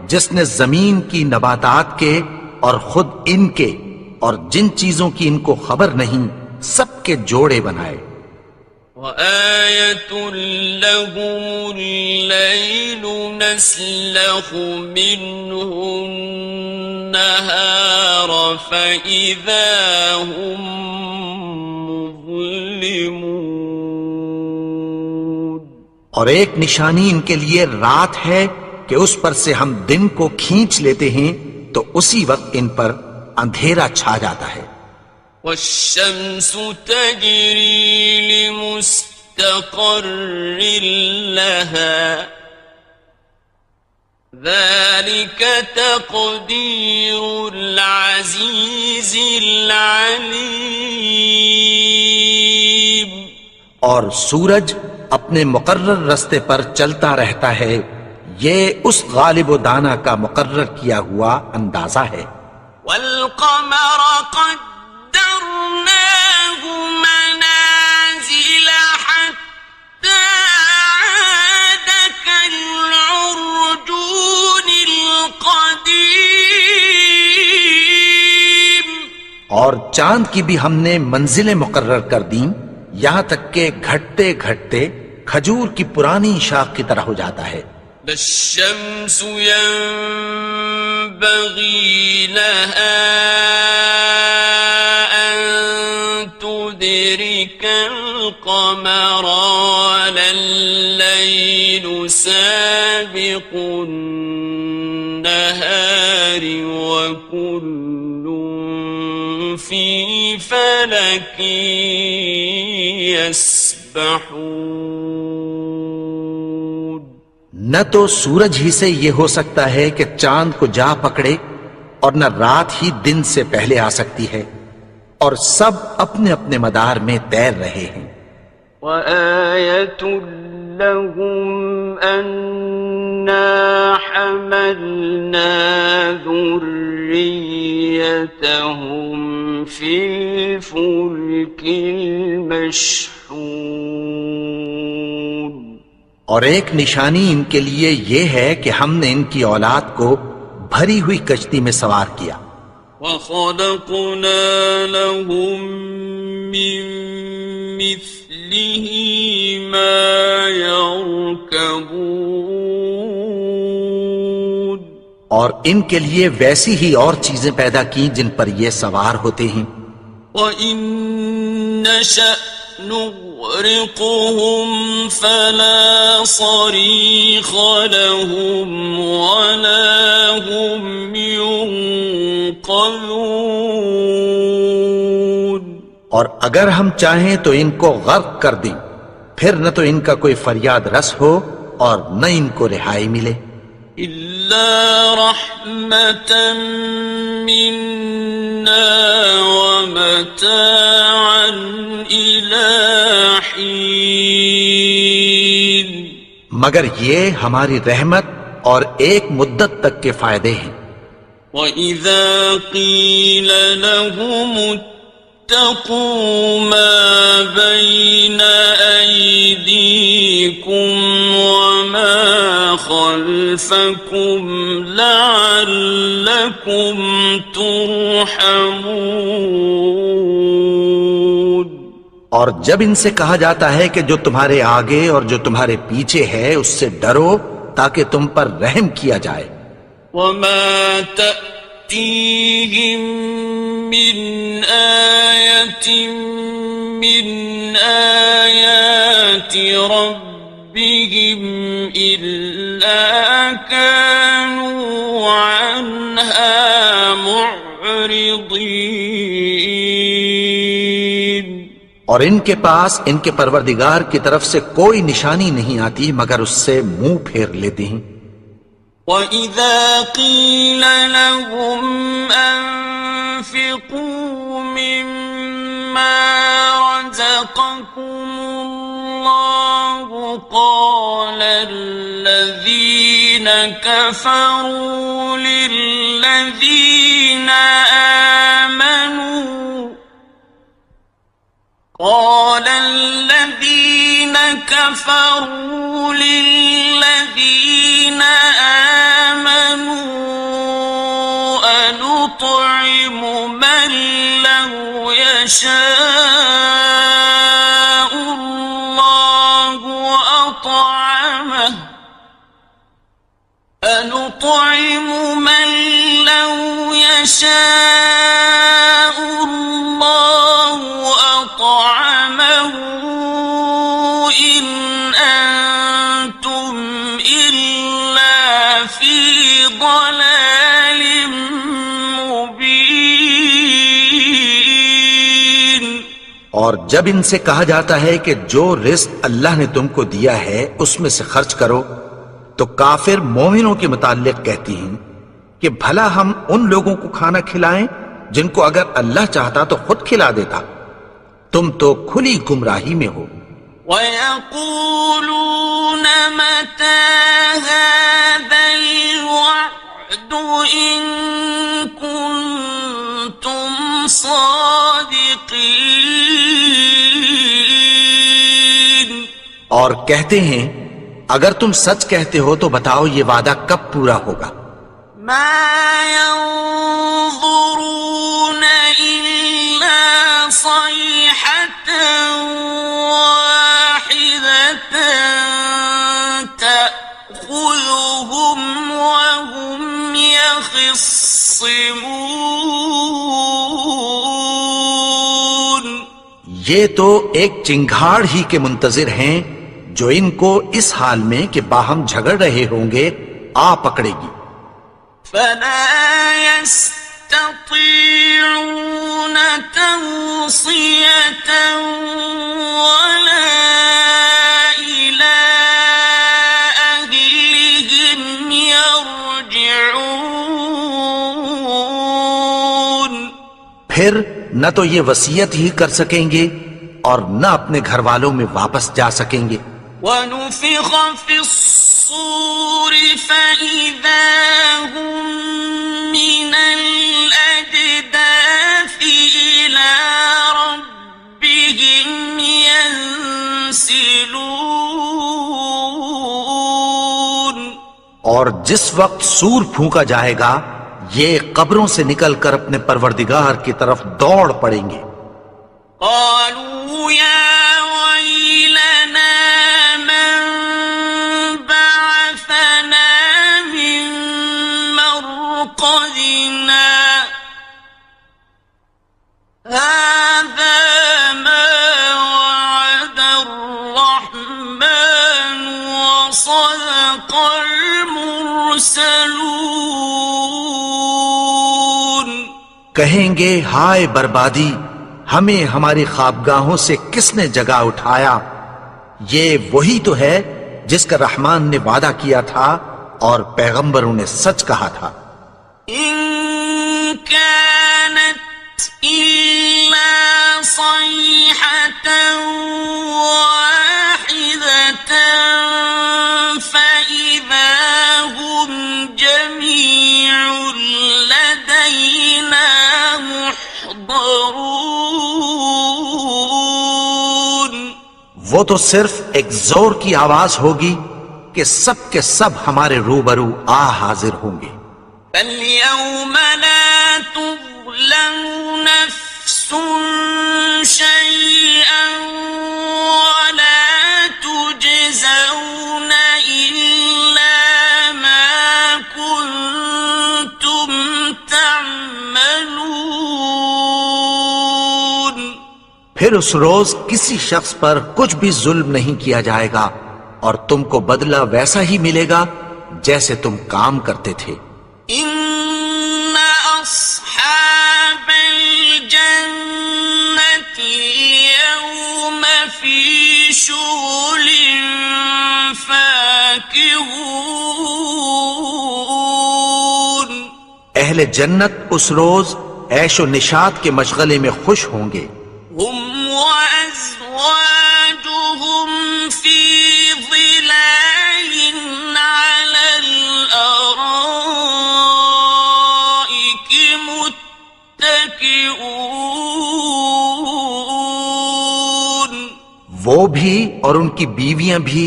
جس نے زمین کی نباتات کے اور خود ان کے اور جن چیزوں کی ان کو خبر نہیں سب کے جوڑے بنائے. وَآيَةٌ لَّهُمُ اللَّيْلُ نَسْلَخُ مِنْهُ النَّهَارَ فَإِذَا هُمْ مُظْلِمُونَ. اور ایک نشانی ان کے لیے رات ہے کہ اس پر سے ہم دن کو کھینچ لیتے ہیں تو اسی وقت ان پر اندھیرا چھا جاتا ہے. وَالشَّمْسُ تَجْرِي لِمُسْتَقَرٍّ لَهَا ذَلِكَ تَقْدِيرُ الْعَزِيزِ الْعَلِيمِ. اور سورج اپنے مقرر رستے پر چلتا رہتا ہے، یہ اس غالب و دانا کا مقرر کیا ہوا اندازہ ہے. وَالْقَمَرَ قَدَّرْنَاهُ مَنَازِلَ حَتَّى اور چاند کی بھی ہم نے منزلیں مقرر کر دیں یہاں تک کہ گھٹتے گھٹتے کھجور کی پرانی شاخ کی طرح ہو جاتا ہے. لا الشمس ينبغي لها أن تدرك القمر ولا الليل سابق النهار وكل في فلك يسبحون. نہ تو سورج ہی سے یہ ہو سکتا ہے کہ چاند کو جا پکڑے اور نہ رات ہی دن سے پہلے آ سکتی ہے، اور سب اپنے اپنے مدار میں تیر رہے ہیں. وَآيَةٌ لَهُمْ أَنَّا حَمَلْنَا ذُرِّيَّتَهُمْ فِي الْفُلْكِ الْمَشْحُونِ. اور ایک نشانی ان کے لیے یہ ہے کہ ہم نے ان کی اولاد کو بھری ہوئی کشتی میں سوار کیا. وَخَلَقْنَا لَهُم مِّن مِّثْلِهِ مَا يَرْكَبُونَ. اور ان کے لیے ویسی ہی اور چیزیں پیدا کی جن پر یہ سوار ہوتے ہیں. وَإِن نَّشَأْ نُغْرِقْهُمْ فَلَا صَرِيخَ لَهُمْ وَلَا هُمْ يُنقَذُونَ. اور اگر ہم چاہیں تو ان کو غرق کر دیں، پھر نہ تو ان کا کوئی فریاد رس ہو اور نہ ان کو رہائی ملے. إِلَّا رَحْمَةً مِّنَّا وَمَتَاعًا إِلَىٰ حِينٍ. مگر یہ ہماری رحمت اور ایک مدت تک کے فائدے ہیں. وَإِذَا قِيلَ لَهُمُ اتَّقُوا مَا بَيْنَ أَيْدِيكُمْ وَمَا خَلْفَكُمْ لَعَلَّكُمْ تُرْحَمُونَ. اور جب ان سے کہا جاتا ہے کہ جو تمہارے آگے اور جو تمہارے پیچھے ہے اس سے ڈرو تاکہ تم پر رحم کیا جائے. وَمَا تَأْتِيهِم مِّنْ آيَةٍ مِّنْ آيَاتِ رَبِّهِمْ إِلَّا كَانُوا عَنْهَا مُعْرِضِينَ. اور ان کے پاس ان کے پروردگار کی طرف سے کوئی نشانی نہیں آتی مگر اس سے منہ پھیر لیتے ہیں. وَإِذَا قِيلَ لَهُمْ أَنفِقُوا مِمَّا رَزَقَكُمُ اللَّهُ قَالَ الَّذِينَ كَفَرُوا لِلَّذِينَ آمنوا أنطعم من لو يشاء الله أطعمه أنطعم من لو يشاء الله أطعمه إن أنتم إلا في ضلال مبين. اور جب ان سے کہا جاتا ہے کہ جو رزق اللہ نے تم کو دیا ہے اس میں سے خرچ کرو تو کافر مومنوں کے متعلق کہتی ہیں کہ بھلا ہم ان لوگوں کو کھانا کھلائیں جن کو اگر اللہ چاہتا تو خود کھلا دیتا. تم تو کھلی گمراہی میں ہو. وَيَقُولُونَ مَتَى هَذَا الْوَعْدُ إِن كُنتُمْ صَادِقِينَ. اور کہتے ہیں اگر تم سچ کہتے ہو تو بتاؤ یہ وعدہ کب پورا ہوگا. مَا يَنظُرُونَ إِلَّا يخصمون یہ تو ایک چنگھاڑ ہی کے منتظر ہیں جو ان کو اس حال میں کہ باہم جھگڑ رہے ہوں گے آ پکڑے گی. فلا يستطيعون توصية ولا إلى أهلهم يرجعون پھر نہ تو یہ وصیت ہی کر سکیں گے اور نہ اپنے گھر والوں میں واپس جا سکیں گے. ونفخ في الصور فإذا هم من الأجداث إلى ربهم ينسلون اور جس وقت سور پھونکا جائے گا یہ قبروں سے نکل کر اپنے پروردگار کی طرف دوڑ پڑیں گے. قالوا يا ويلنا من بعثنا من مرقدنا هذا ما وعد الرحمن وصدق المرسلون. کہیں گے ہائے بربادی، ہمیں ہماری خوابگاہوں سے کس نے جگا اٹھایا؟ یہ وہی تو ہے جس کا رحمان نے وعدہ کیا تھا اور پیغمبروں نے سچ کہا تھا. إن كانت إلا صيحة واحدة فإذا هم جميع لدينا محضرون. وہ تو صرف ایک زور کی آواز ہوگی کہ سب کے سب ہمارے روبرو آ حاضر ہوں گے. فاليوم لا تظلم نفس شيئا ولا تجزون إلا ما كنتم تعملون. پھر اس روز کسی شخص پر کچھ بھی ظلم نہیں کیا جائے گا اور تم کو بدلہ ویسا ہی ملے گا جیسے تم کام کرتے تھے. إن أصحاب الجنة اليوم في شغل فاكهون. اہل جنت اس روز عیش و نشاط کے مشغلے میں خوش ہوں گے. هم وأزواجهم في ظلال على الأرائك متكئون. وہ بھی اور ان کی بیویاں بھی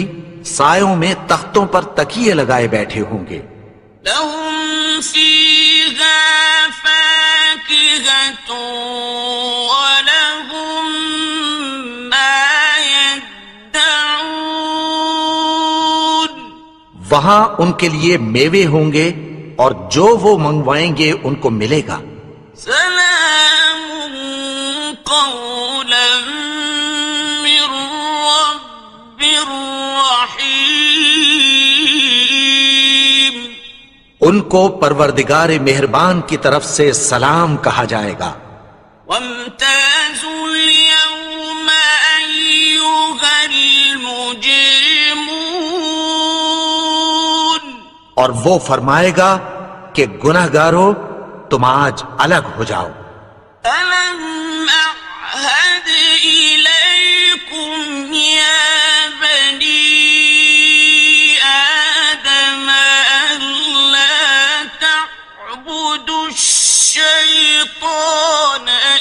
سایوں میں تختوں پر تکیے لگائے بیٹھے ہوں گے. لهم فيها فاكهة ولهم ما يدعون. وہاں ان کے لیے میوے ہوں گے اور جو وہ منگوائیں گے ان کو ملے گا. سلام قولا من رب رحيم. ان کو پروردگار مہربان کی طرف سے سلام کہا جائے گا. وامتازوا اليوم أيها المجرمون. اور وہ فرمائے گا کہ گناہگارو تم آج الگ ہو جاؤ. ألم أعهد إليكم يا بني آدم ألا تعبدوا الشيطان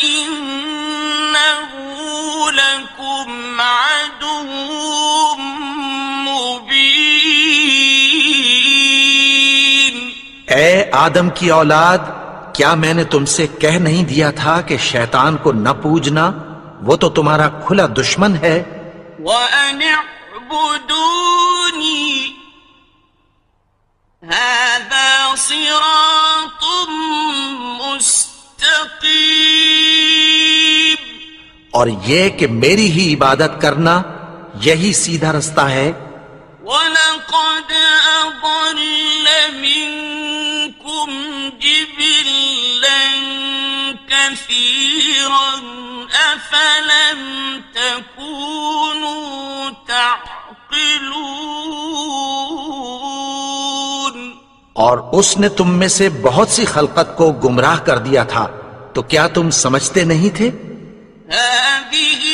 إنه لكم عدو مبين. اے آدم کی اولاد، کیا میں نے تم سے کہہ نہیں دیا تھا کہ شیطان کو نہ پوجنا، وہ تو تمہارا کھلا دشمن ہے. وأن اعبدوني هذا صراط اور یہ کہ میری ہی عبادت کرنا یہی سیدھا رستہ ہے۔ وَلَقَدْ أَضَلَّ مِنكُمْ جِبِلًّا كَثِيرًا أَفَلَمْ تَكُونُوا تَعْقِلُونَ۔ اور اس نے تم میں سے بہت سی خلقت کو گمراہ کر دیا تھا، تو کیا تم سمجھتے نہیں تھے؟ هذه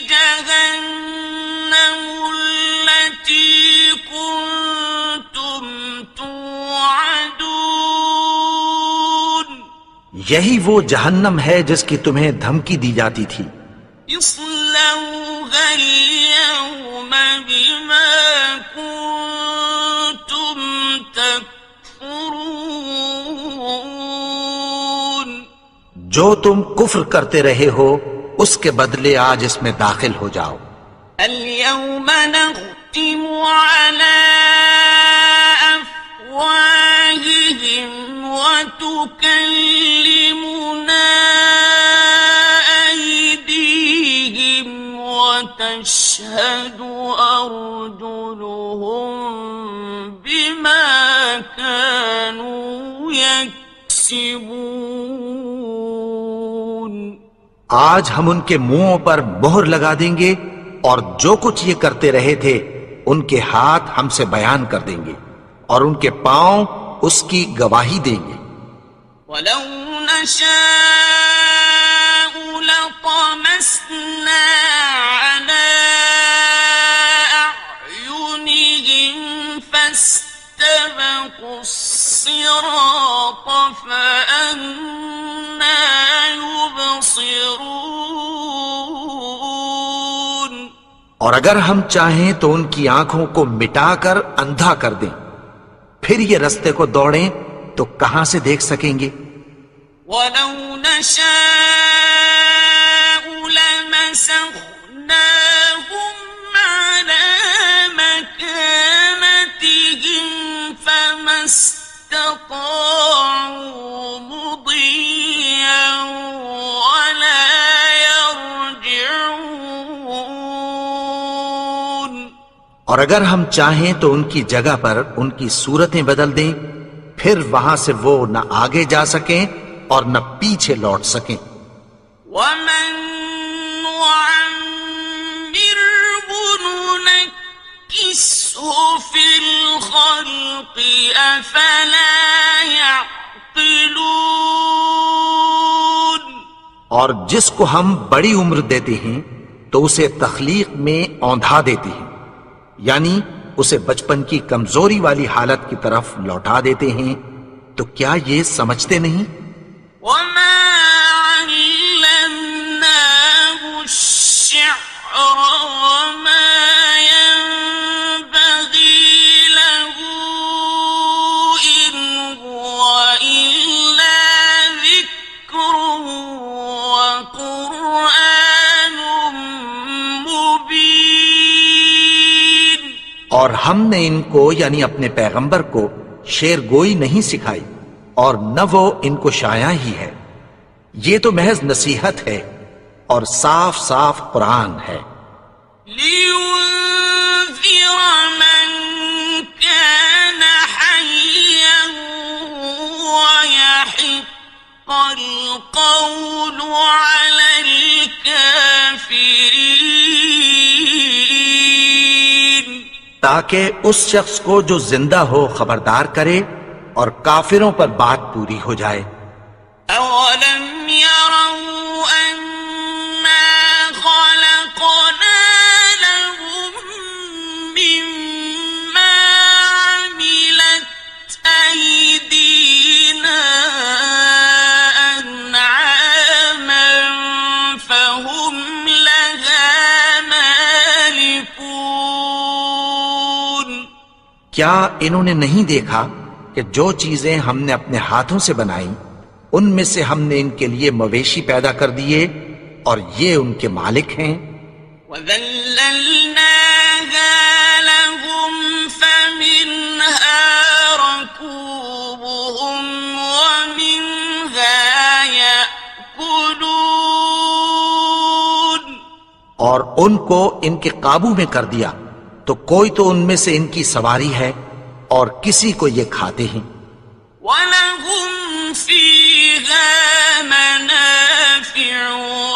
جهنم التي كنتم توعدون۔ یہی وہ جہنم ہے جس کی تمہیں دھمکی دی جاتی تھی۔ اصلوها اليوم بما كنتم تكفرون۔ جو تم کفر کرتے رہے ہو اس کے بدلے آج اس میں داخل ہو جاؤ۔ اليوم نختم على أفواههم وتكلمنا أيديهم وتشهد أرجلهم بما كانوا يكسبون۔ آج ہم ان کے منہوں پر مہر لگا دیں گے اور جو کچھ یہ کرتے رہے تھے ان کے ہاتھ ہم سے بیان کر دیں گے اور ان کے پاؤں اس کی گواہی دیں گے۔ وَلَوْ نَشَاءُ لَطَمَسْنَا عَلَىٰ أَعْيُنِهِمْ فَاسْتَبَقُوا الصِّرَاطَ فَأَنَّىٰ يُبْصِرُونَ۔ اور اگر ہم چاہیں تو ان کی آنکھوں کو مٹا کر اندھا کر دیں، پھر یہ رستے کو دوڑیں تو کہاں سے دیکھ سکیں گے؟ وَلَوْ نَشَاءُ لَمَسَخْنَاهُمْ عَلَىٰ مَكَانَتِهِمْ فَمَا اسْتَطَاعُوا مُضِيًّا وَلَا يَرْجِعُونَ۔ اور اگر ہم چاہیں تو ان کی جگہ پر ان کی صورتیں بدل دیں، پھر وہاں سے وہ نہ آگے جا سکیں اور نہ پیچھے لوٹ سکیں۔ وَمَن نُّعَمِّرْهُ نُنَكِّسْهُ فِي الْخَلْقِ أَفَلَا يَعْقِلُونَ۔ اور جس کو ہم بڑی عمر دیتے ہیں تو اسے تخلیق میں اوندھا دیتے ہیں، یعنی اسے بچپن کی کمزوری والی حالت کی طرف لوٹا دیتے ہیں، تو کیا یہ سمجھتے نہیں؟ وَمَا عَلَّمْنَاهُ الشِّعْرَ وَمَا يَنبَغِي لَهُ إِنْ هُوَ إِلَّا ذِكْرٌ وَقُرْآنٌ مُبِينٌ۔ اور ہم نے ان کو یعنی اپنے پیغمبر کو شعر گوئی نہیں سکھائی اور نہ وہ ان کو شایع ہی ہے، یہ تو محض نصیحت ہے اور صاف صاف قرآن ہے۔ لِيُنذِرَ مَن كَانَ حَيًّا وَيَحِقَّ الْقَوْلُ عَلَى الْكَافِرِينَ۔ تاکہ اس شخص کو جو زندہ ہو خبردار کرے اور کافروں پر بات پوری ہو جائے۔ أَوَلَمْ يَرَوْا أَنَّا خَلَقْنَا لَهُم مِّمَّا عَمِلَتْ أَيْدِينَا أَنْعَامًا فَهُمْ لَهَا مَالِكُونَ۔ کیا انہوں نے نہیں دیکھا کہ جو چیزیں ہم نے اپنے ہاتھوں سے بنائیں ان میں سے ہم نے ان کے لیے مویشی پیدا کر دیے اور یہ ان کے مالک ہیں۔ وَذَلَّلْنَاهَا لَهُمْ فَمِنْهَا رَكُوبُهُمْ وَمِنْهَا يَأْكُلُونَ۔ اور ان کو ان کے قابو میں کر دیا تو کوئی تو ان میں سے ان کی سواری ہے اور کسی کو یہ کھاتے ہیں. وَلَهُمْ فِيهَا مَنَافِعُ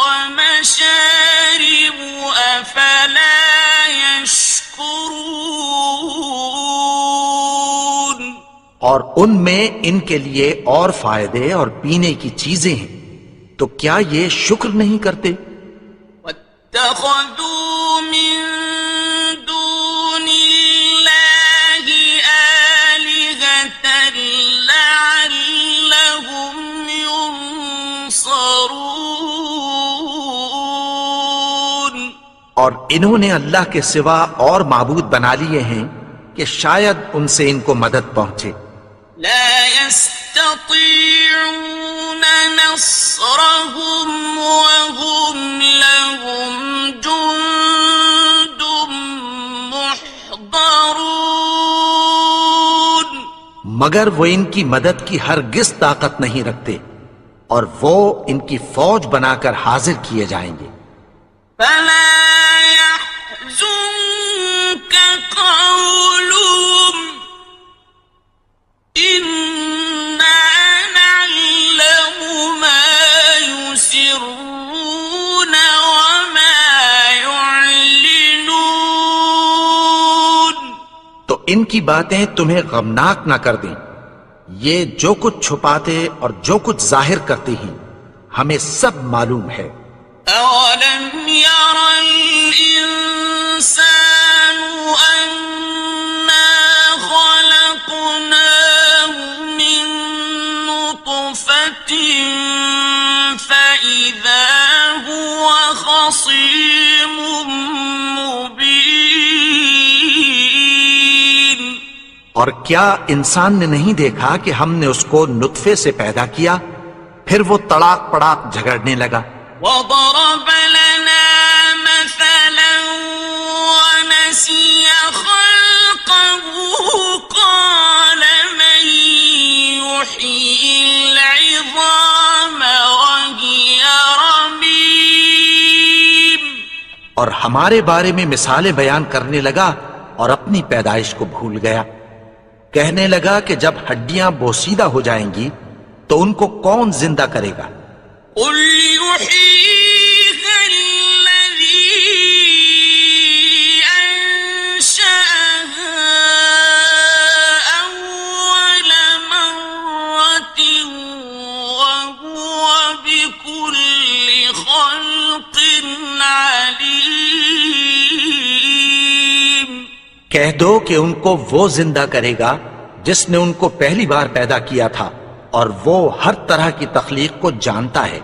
وَمَشَارِبُ أَفَلَا يَشْكُرُونَ. اور ان میں ان کے لیے اور فائدے اور پینے کی چیزیں ہیں تو کیا یہ شکر نہیں کرتے؟ وَاتَّخَذُوا مِن دُونِ اللَّهِ آلِهَةً لَعَلَّهُمْ يُنصَرُونَ. اور انہوں نے اللہ کے سوا اور معبود بنا لیے ہیں کہ شاید ان سے ان کو مدد پہنچے. لا يستطيعون نصرهم وهم لهم جند محضرون. مگر وہ ان کی مدد کی ہرگز طاقت نہیں رکھتے اور وہ ان کی فوج بنا کر حاضر کیے جائیں گے. فلا يحزنك قولهم إنا نعلم ما يسرون وما يعلنون. تو ان کی باتیں تمہیں غمناک نہ کر دیں. یہ جو کچھ چھپاتے اور جو کچھ ظاہر کرتے ہیں ہمیں سب معلوم ہے. أَوَلَمْ يَرَ الْإِنسَانُ أَنَّا خَلَقْنَاهُ مِن نُّطْفَةٍ فَإِذَا هُوَ خَصِيمٌ مُّبِينٌ. اور کیا انسان نے نہیں دیکھا کہ ہم نے اس کو نطفے سے پیدا کیا پھر وہ تڑاک پڑاک جھگڑنے لگا. وَضَرَبَ لَنَا مَثَلًا وَنَسِيَ خَلْقَهُ قَالَ مَن يُحْيِي الْعِظَامَ وَهِيَ رَمِيمٌ. اور ہمارے بارے میں مثالیں بیان کرنے لگا اور اپنی پیدائش کو بھول گیا. کہنے لگا کہ جب ہڈیاں بوسیدہ ہو جائیں گی تو ان کو کون زندہ کرے گا؟ قُلْ يُحْيِيهَا الَّذِي أَنشَأَهَا أَوَّلَ مَرَّةٍ وَهُوَ بِكُلِّ خَلْقٍ عَلِيمٌ. کہہ دو کہ ان کو وہ زندہ کرے گا جس نے ان کو پہلی بار پیدا کیا تھا اور وہ ہر طرح کی تخلیق کو جانتا ہے.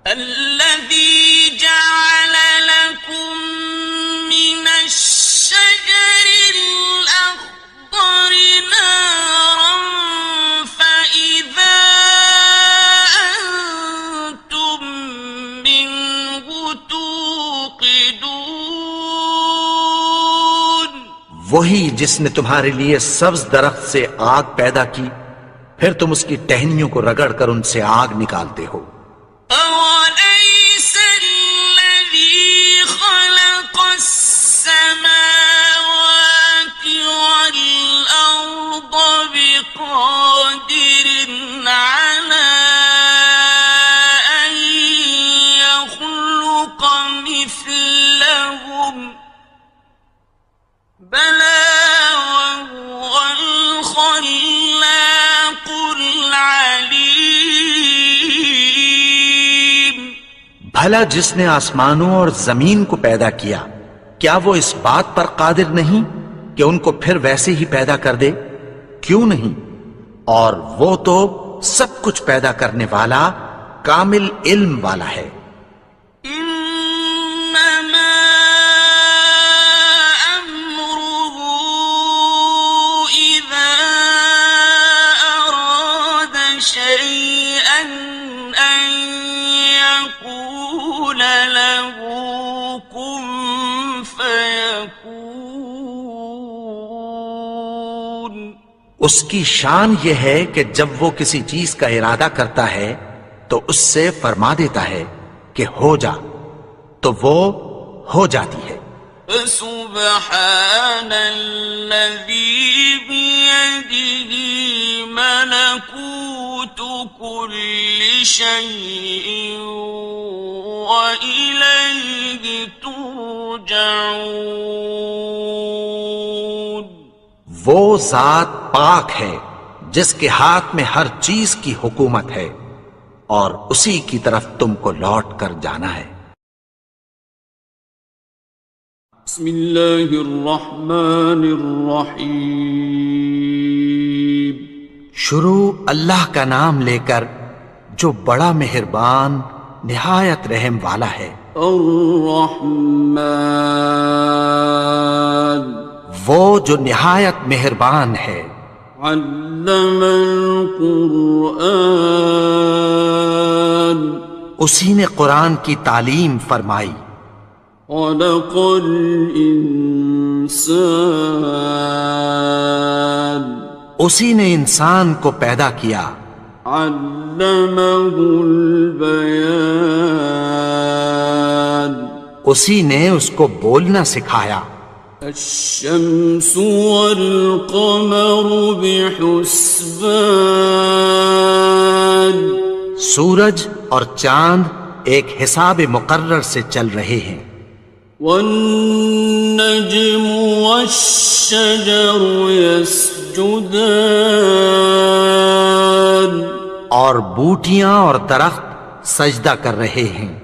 الذي جعل لكم من الشجر الأخضر نارا فإذا أنتم منه توقدون. وہی جس نے تمہارے لیے سبز درخت سے آگ پیدا کی پھر تم اس کی ٹہنیوں کو رگڑ کر ان سے آگ نکالتے ہو. أَوَلَيْسَ الَّذِي خَلَقَ السَّمَاوَاتِ وَالْأَرْضَ بِقَادِرٍ عَلَىٰ أَن يَخْلُقَ مِثْلَهُم بَلَىٰ وَهُوَ الْخَلَّاقُ الْعَلِيمُ. بھلا جس نے آسمانوں اور زمین کو پیدا کیا کیا وہ اس بات پر قادر نہیں کہ ان کو پھر ویسے ہی پیدا کر دے؟ کیوں نہیں؟ اور وہ تو سب کچھ پیدا کرنے والا کامل علم والا ہے. إنما أمره إذا أراد شيئا أن يقول له كن فيكون. اس کی شان یہ ہے کہ جب وہ کسی چیز کا ارادہ کرتا ہے تو اس سے فرما دیتا ہے کہ ہو جا تو وہ ہو جاتی ہے۔ فسبحان الذي بيده ملكوت كل شيء وإليه ترجعون۔ وہ ذات پاک ہے جس کے ہاتھ میں ہر چیز کی حکومت ہے اور اسی کی طرف تم کو لوٹ کر جانا ہے۔ بسم اللہ الرحمن الرحیم۔ شروع اللہ کا نام لے کر جو بڑا مہربان نہایت رحم والا ہے۔ الرحمن وہ جو نہایت مہربان ہے۔ علم القرآن اسی نے قرآن کی تعلیم فرمائی۔ خلق الانسان اسی نے انسان کو پیدا کیا۔ علمہ البیان اسی نے اس کو بولنا سکھایا۔ الشمس والقمر بحسبان سورج اور چاند ایک حساب مقرر سے چل رہے ہیں۔ والنجم والشجر يسجدان اور بوٹیاں اور درخت سجدہ کر رہے ہیں۔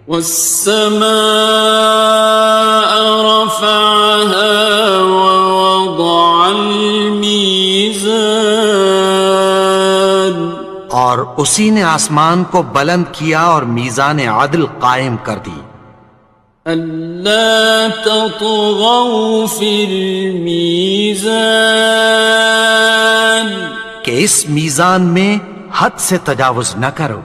والسماء رفعها ووضع الميزان اور اسی نے آسمان کو بلند کیا اور میزان عدل قائم کر دی۔ ألا تطغوا في الميزان کہ اس میزان میں حد سے تجاوز نہ کرو۔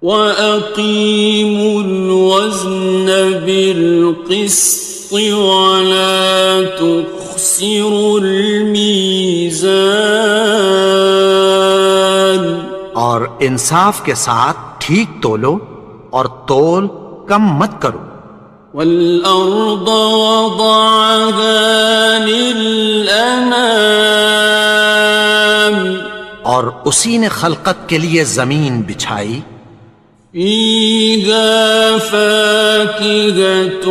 وَأَقِيمُوا الْوَزْنَ بِالْقِسْطِ وَلَا تُخْسِرُوا الْمِيزَانَ اور انصاف کے ساتھ ٹھیک تولو اور تول کم مت کرو۔ وَالْأَرْضَ وَضَعَهَا لِلْأَنَامِ اور اسی نے خلقت کے لیے زمین بچھائی۔ فِيهَا فَاكِهَةٌ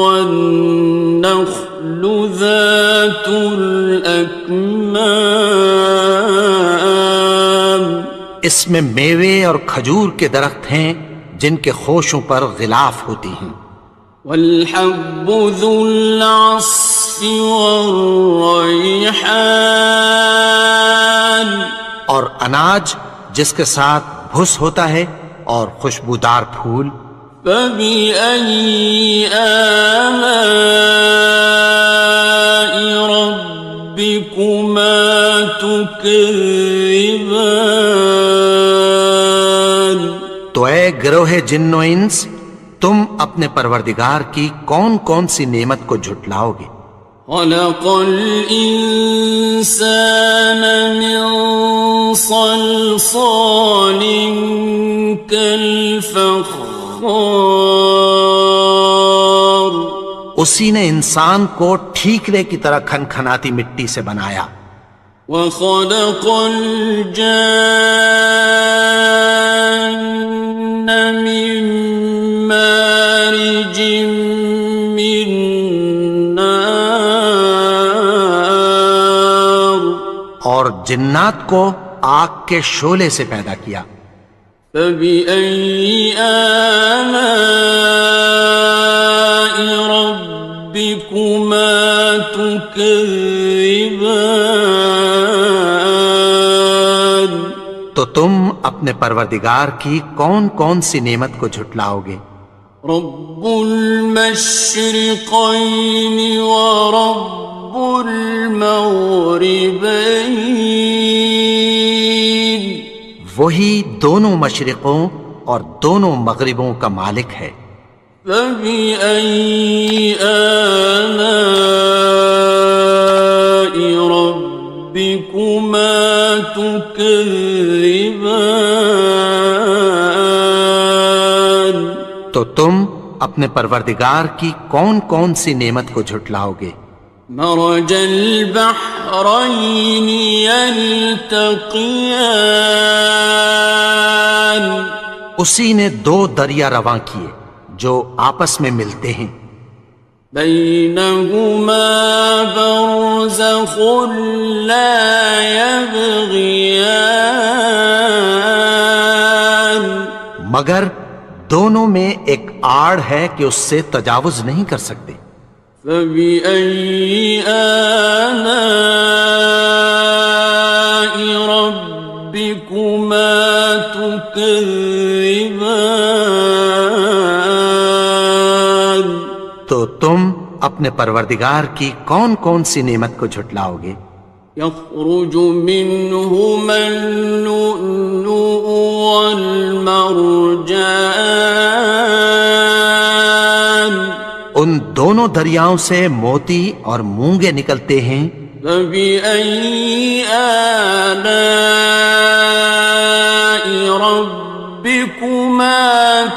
وَالنَّخْلُ ذَاتُ الْأَكْمَامِ اس میں میوے اور کھجور کے درخت ہیں جن کے خوشوں پر غلاف ہوتی ہیں۔ وَالْحَبُّ ذُو الْعَصْفِ وَالرَّيْحَانِ اور اناج جس کے ساتھ بھس ہوتا ہے اور خوشبودار پھول۔ فَبِأَيِّ آلَاءِ رَبِّكُمَا تُكَذِّبَانِ تو اے گروہ جن و انس، تم اپنے پروردگار کی کون کون سی نعمت کو جھٹلاؤ گے؟ خَلَقَ الْإِنسَانَ مِنْ صَلْصَالٍ كَالْفَخَّارِ اسی نے انسان کو ٹھیکرے کی طرح کھنکھناتی مٹی سے بنایا۔ وَخَلَقَ الْجَانَّ مِن مَّارِجٍ مِّن نَّارٍ اور جنات کو آگ کے شعلے سے پیدا کیا۔ فَبِأَيِّ آلَاءِ رَبِّكُمَا تُكَذِّبَانِ تو تم اپنے پروردگار کی کون کون سی نعمت کو جھٹلاؤ گے؟ رب المشرقين ورب المغربين وہی دونوں مشرقوں اور دونوں مغربوں کا مالک ہے۔ فبأي آلاء ربكما تكذبان تو تم اپنے پروردگار کی کون کون سی نعمت کو جھٹلاؤ گے؟ مرج البحرين يلتقيان اسی نے دو دریا رواں کیے جو آپس میں ملتے ہیں، بينهما برزخ لا يبغيان مگر دونوں میں ایک آڑ ہے کہ اس سے تجاوز نہیں کر سکتے۔ فبأي آلاء ربكما تكذبان تو تم اپنے پروردگار کی کون کون سی نعمت کو جھٹلاؤ گے؟ يخرج منهما اللؤلؤ والمرجان ان دونوں دریاؤں سے موتی اور مونگے نکلتے ہیں۔ فبأي آلاء ربكما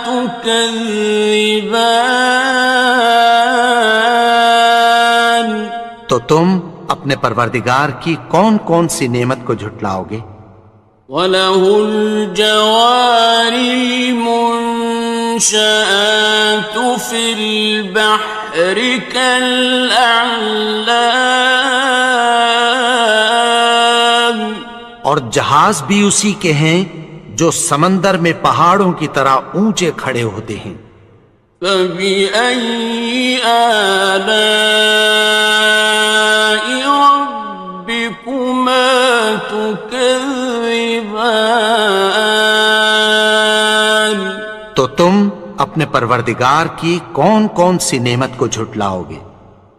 تكذبان تو تم اپنے پروردگار کی کون کون سی نعمت کو جھٹلاؤ گے؟ وَلَهُ الْجَوَارِ الْمُنشَآتُ فِي الْبَحْرِ كَالْأَعْلَامِ اور جہاز بھی اسی کے ہیں جو سمندر میں پہاڑوں کی طرح اونچے کھڑے ہوتے ہیں۔ فَبِأَيِّ آلَاءِ رَبِّكُمَا تُكَذِّبَانِ تو تم اپنے پروردگار کی کون کون سی نعمت کو جھٹلاؤ گے؟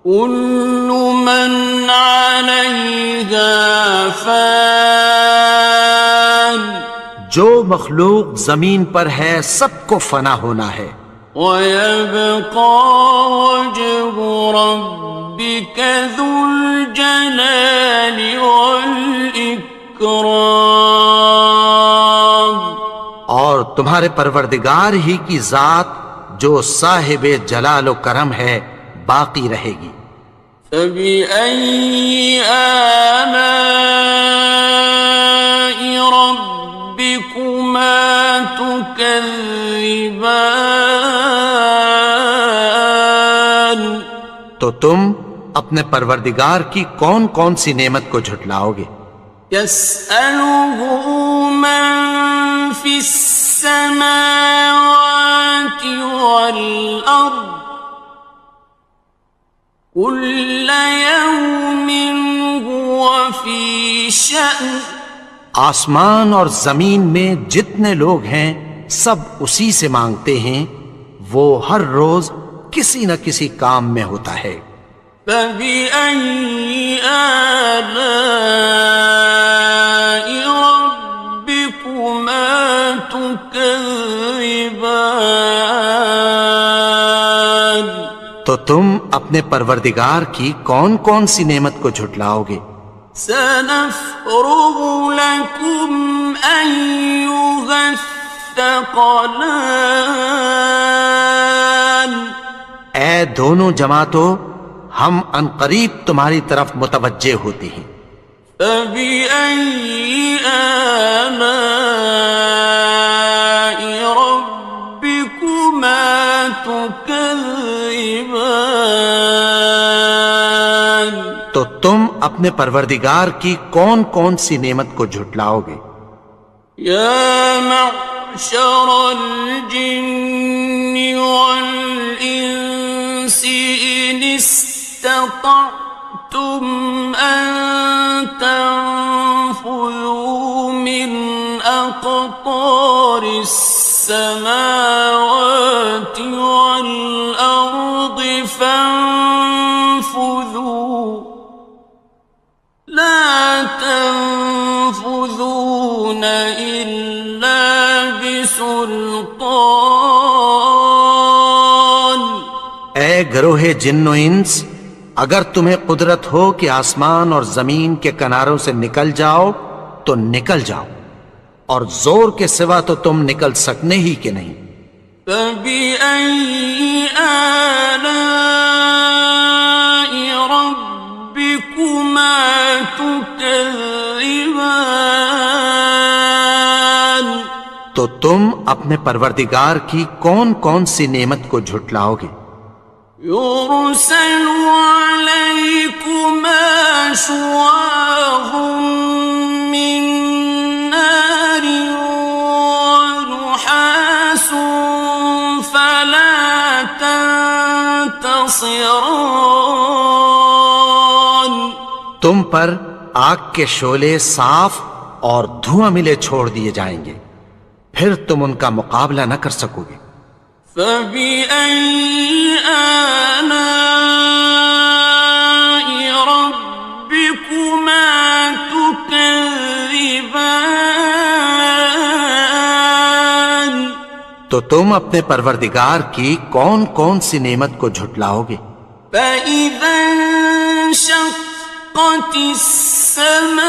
كُلُّ مَنْ عَلَيْهَا فَانٍ جو مخلوق زمین پر ہے سب کو فنا ہونا ہے، وَيَبْقَى وَجْهُ رَبِّكَ ذُو الْجَلَالِ وَالْإِكْرَامِ اور تمہارے پروردگار ہی کی ذات جو صاحب جلال و کرم ہے باقی رہے گی۔ فَبِأَيِّ آلَاءِ رَبِّكُمَا تُكَذِّبَانِ تو تم اپنے پروردگار کی کون کون سی نعمت کو جھٹلاؤ گے؟ يَسْأَلُهُ مَن فِي السَّمَاوَاتِ وَالْأَرْضِ كُلَّ يَوْمٍ هُوَ فِي شَأْنٍ آسمان اور زمین میں جتنے لوگ ہیں سب اسی سے مانگتے ہیں، وہ ہر روز کسی نہ کسی کام میں ہوتا ہے۔ فَبِأَيِّ آلَاءِ رَبِّكُمَا تُكَذِّبَانِ تو تم اپنے پروردگار کی کون کون سی نعمت کو جھٹلاؤ گے؟ سَنَفْرُغُ لَكُمْ أَيُّهَ الثَّقَلَانِ اے دونوں جماعتوں، ہم عنقریب تمہاری طرف متوجہ ہوتے ہیں۔ فَبِأَيِّ آلَاءِ رَبِّكُمَا تُكَذِّبَانِ تو تم اپنے پروردگار کی کون کون سی نعمت کو جھٹلاؤ گے؟ يَا مَعْشَرَ الْجِنِّ وَالْإِنسِ إِنِ اسْتَطَعْتُمْ أَن تَنفُذُوا مِنْ أَقْطَارِ السَّمَاوَاتِ وَالْأَرْضِ فَانفُذُوا لَا تَنفُذُونَ إِلَّا بِسُلْطَانٍ اے گروہ جن و انس، اگر تمہیں قدرت ہو کہ آسمان اور زمین کے کناروں سے نکل جاؤ تو نکل جاؤ، اور زور کے سوا تو تم نکل سکنے ہی کہ نہیں۔ فبأي آلاء ربكما تكذبان؟ تو تم اپنے پروردگار کی کون کون سی نعمت کو جھٹلاؤ گے؟ يرسل عليكما شواظ من نار ونحاس فلا تنتصران۔ تم پر آگ کے شعلے صاف اور دھواں ملے چھوڑ دیے جائیں گے، پھر تم ان کا مقابلہ نہ کر سکو گے۔ فبأي آلاء ربكما تكذبان؟ تو تم اپنے پروردگار کی کون کون سی نعمت کو جھٹلاؤ گے؟ فإذا انشقت السماء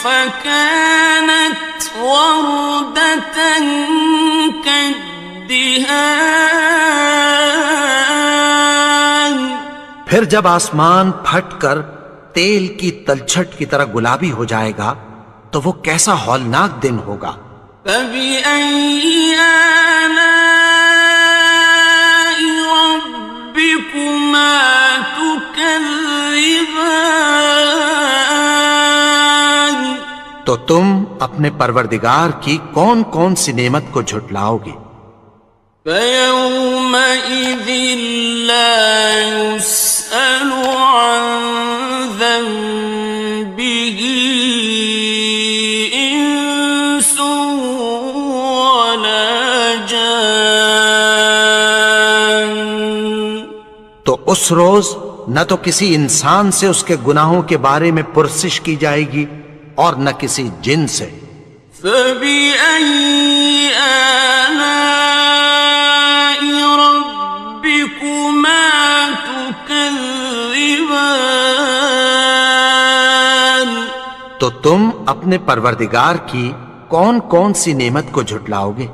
فكانت وردة كالدهان۔ پھر جب آسمان پھٹ کر تیل کی تلچھٹ کی طرح گلابی ہو جائے گا تو وہ کیسا ہولناک دن ہوگا۔ فبأي آلاء ربكما تكذبان؟ تو تم اپنے پروردگار کی کون کون سی نعمت کو جھٹلاؤ گے؟ فيومئذ لا يسأل عن ذنبه إنس ولا جان۔ تو اس روز نہ تو کسی انسان سے اس کے گناہوں کے بارے میں پرسش کی جائے گی اور نہ کسی جن سے۔ فبأي آلاء ربكما تكذبان؟ تو تم اپنے پروردگار کی کون کون سی نعمت کو جھٹلاؤ گے؟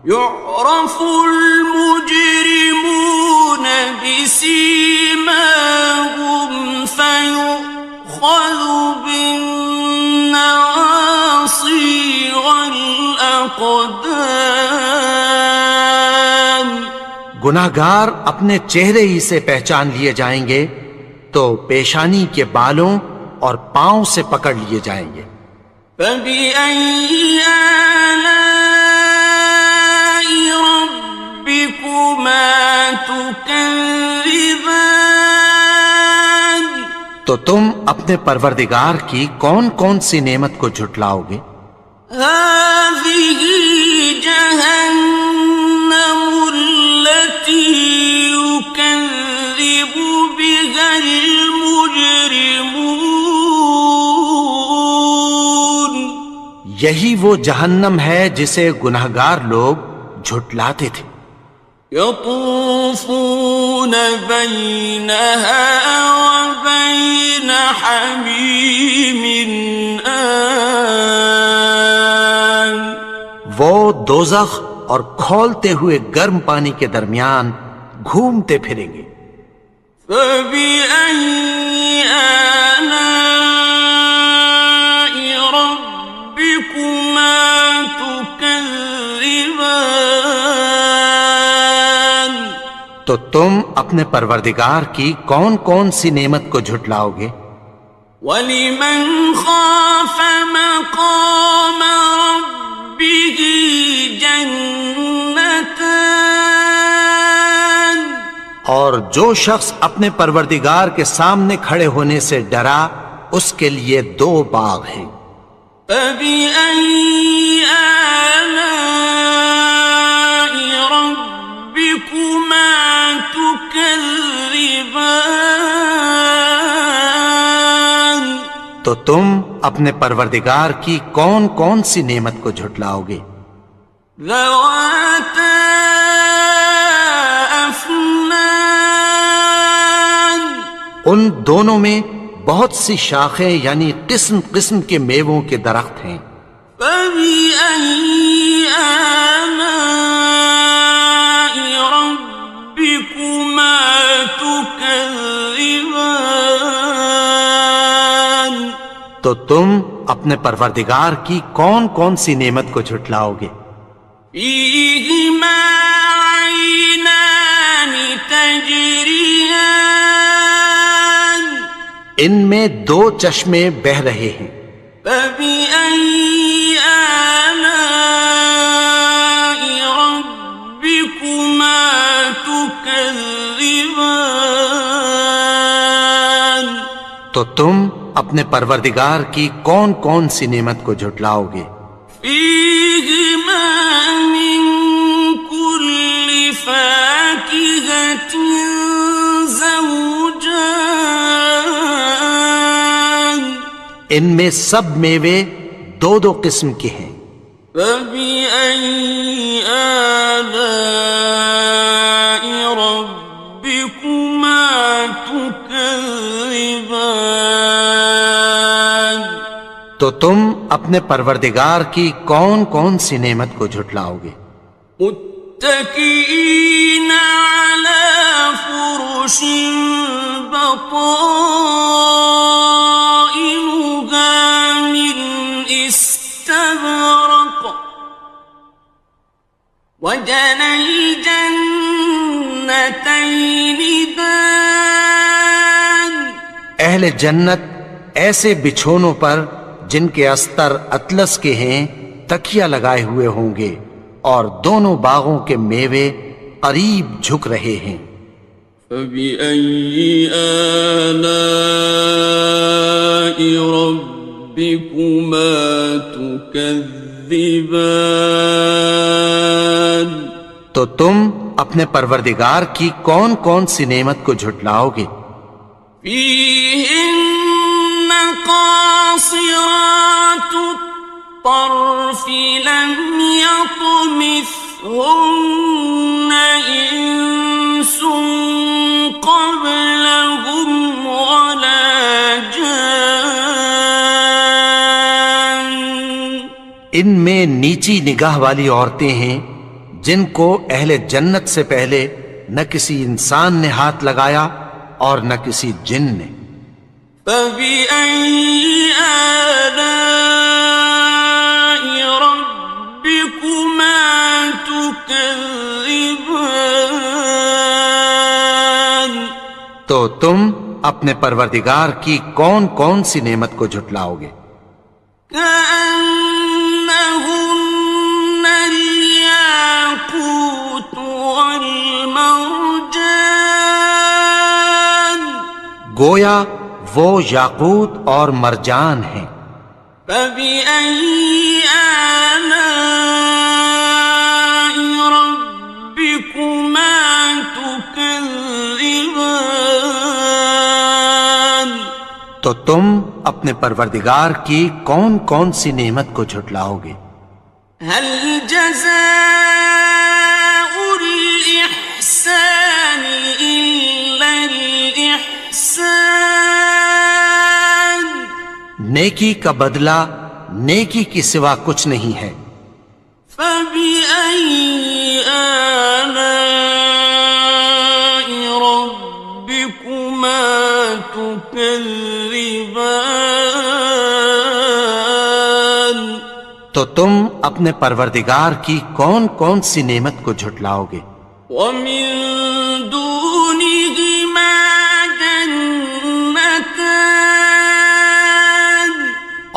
يعرف المجرمون بسيماهم فيؤخذ بالنواصي والأقدام۔ گناہگار اپنے چہرے ہی سے پہچان لیے جائیں گے تو پیشانی کے بالوں اور پاؤں سے پکڑ لیے جائیں گے۔ فبأي آلاء ربكما تكذبان؟ تو تم اپنے پروردگار کی کون کون سی نعمت کو جھٹلاؤ گے؟ هذه جهنم التي يكذب بها المجرمون۔ یہی وہ جہنم ہے جسے گناہگار لوگ جھٹلاتے تھے۔ يطوفون بينها وبين حميم آن۔ وہ دوزخ اور کھولتے ہوئے گرم پانی کے درمیان گھومتے پھریں گے۔ فبأي آلاء ربكما تكذبان؟ تو تم اپنے پروردگار کی کون کون سی نعمت کو جھٹلاؤ گے؟ وَلِمَنْ خَافَ مَقَامَ رَبِّهِ جَنَّتَانِ؟ اور جو شخص اپنے پروردگار کے سامنے کھڑے ہونے سے ڈرا اس کے لیے دو باغ ہیں۔ فَبِأَيِّ آلَاءِ رَبِّكُمَا تُكَذِّبَانِ؟ تو تم اپنے پروردگار کی کون کون سی نعمت کو جھٹلاؤ گے؟ ذَوَاتَا أَفْنَانٍ؟ ان دونوں میں بہت سی شاخیں یعنی قسم قسم کے میووں کے درخت ہیں۔ فبأي آلاء ربكما تكذبان؟ تو تم اپنے پروردگار کی کون کون سی نعمت کو جھٹلاؤ گے؟ فيهما عينان تجريان ان میں دو چشمے بہ رہے ہیں، فبأي آلاء ربكما تكذبان؟ تو تم اپنے پروردگار کی کون کون سی نعمت کو جھٹلاؤ گے؟ فيهما من كل فاكهة زوجان ان میں سب میوے دو دو قسم کے ہیں، فبأي آلاء ربكما تكذبان؟ تو تم اپنے پروردگار کی کون کون سی نعمت کو جھٹلاؤ گے؟ متكئين على فرش بطائنها من استبرق وجنى الجنتين دان اہل جنت ایسے بچھونوں پر جن کے استر اطلس کے ہیں تکیہ لگائے ہوئے ہوں گے، اور دونوں باغوں کے میوے قریب جھک رہے ہیں۔ فبأي آلاء ربكما تكذبان؟ تو تم اپنے پروردگار کی کون کون سی نعمت کو جھٹلاؤ گے؟ فيهن قاصرات الطرف لم يطمثهن إنس قبلهم ولا جان ان میں نیچی نگاہ والی عورتیں ہیں جن کو اہل جنت سے پہلے نہ کسی انسان نے ہاتھ لگایا اور نہ کسی جن نے۔ فبأي آلاء ربكما تكذبان؟ تو تم اپنے پروردگار کی کون کون سی نعمت کو جھٹلاؤ گے؟ كأنهن الياقوت والمرجان گویا وہ یاقوت اور مرجان ہیں۔ فبأي آلاء ربكما تكذبان؟ تو تم اپنے پروردگار کی کون کون سی نعمت کو جھٹلاؤ گے؟ هل جزاء الإحسان إلا الإحسان؟ نیکی کا بدلہ نیکی کی سوا کچھ نہیں ہے۔ فبأي آلاء ربكما تكذبان؟ تو تم اپنے پروردگار کی کون کون سی نعمت کو جھٹلاؤ گے؟ ومن دونهما جنتان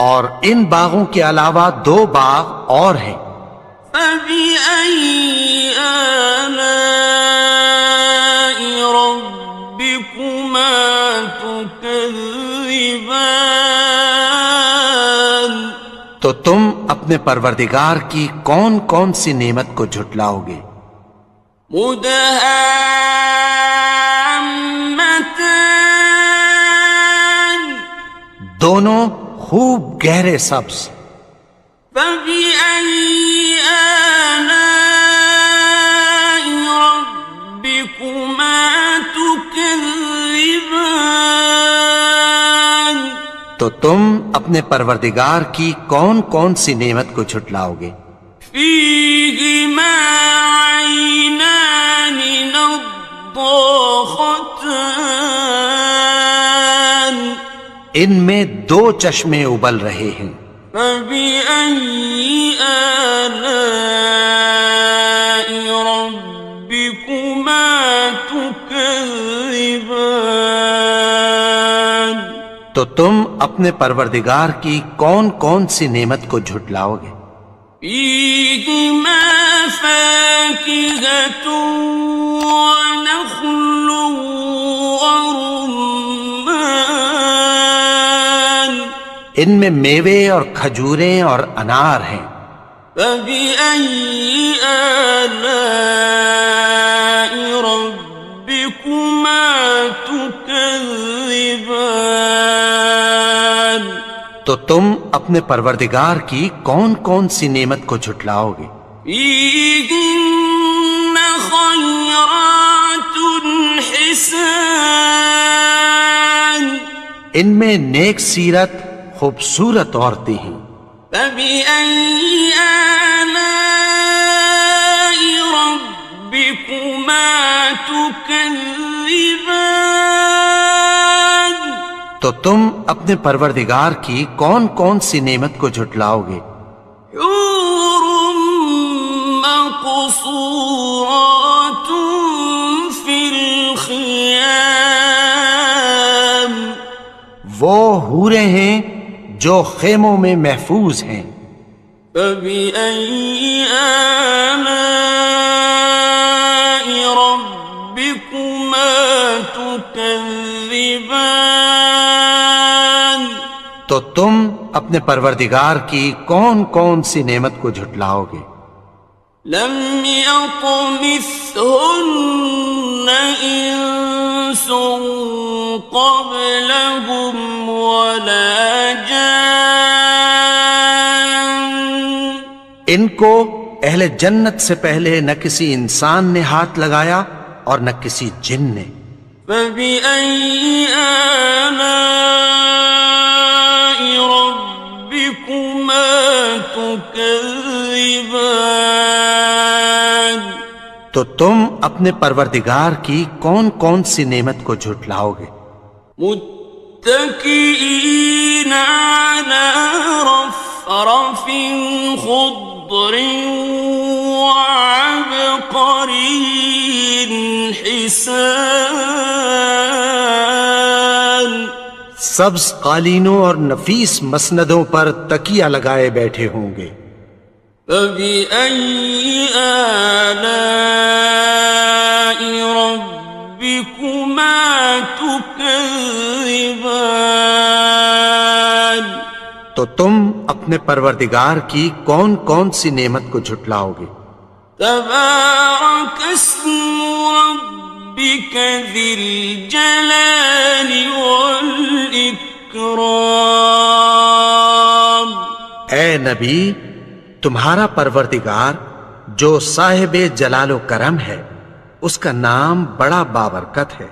اور ان باغوں کے علاوہ دو باغ اور ہیں۔ فبأي آلاء ربكما تكذبان؟ تو تم اپنے پروردگار کی کون کون سی نعمت کو جھٹلاؤ گے؟ مدهامتان دونوں خوب گہرے سبز۔ فبأي آلاء ربكما تكذبان؟ تو تو تم اپنے پروردگار کی کون کون سی نعمت کو جھٹلاؤ گے؟ فيهما عينان نضاختان ان میں دو چشمے ابل رہے ہیں، فبأي آلاء ربكما تكذبان تو تم اپنے پروردگار کی کون کون سی نعمت کو جھٹلاؤ گے؟ فيهما فاكهة ونخل ورمان ان میں میوے اور کھجوریں اور انار ہیں، فبأي آلاء ربكما تكذبان تو تم اپنے پروردگار کی کون کون سی نعمت کو جھٹلاؤ گے؟ فيهن خيرات حسان ان میں نیک سیرت خوبصورت عورتیں ہیں، فبأي آلاء ربكما تكذبان تو تم اپنے پروردگار کی کون کون سی نعمت کو جھٹلاؤ گے؟ حور مقصورات في الخيام وہ حوریں ہیں جو خیموں میں محفوظ ہیں، فبأي آلاء ربكما تكذبان تو تم اپنے پروردگار کی کون کون سی نعمت کو جھٹلاؤ گے؟ لم يطمثهن إنس قبلهم ولا جان ان کو اہل جنت سے پہلے نہ کسی انسان نے ہاتھ لگایا اور نہ کسی جن نے، فبأي آلاء ربكما تكذبان تو تم اپنے پروردگار کی کون کون سی نعمت کو جھٹلاؤ گے؟ متكئين على رفرف خضر وعبقري حسان سبز قالینوں اور نفیس مسندوں پر تکیہ لگائے بیٹھے ہوں گے، فبأي آلاء ربكما تكذبان تو تم اپنے پروردگار کی کون کون سی نعمت کو جھٹلاؤ گے؟ تبارك اسم ربك ذي الجلال والإكرام اے نبی، تمہارا پروردگار جو صاحب جلال و کرم ہے، اس کا نام بڑا بابرکت ہے۔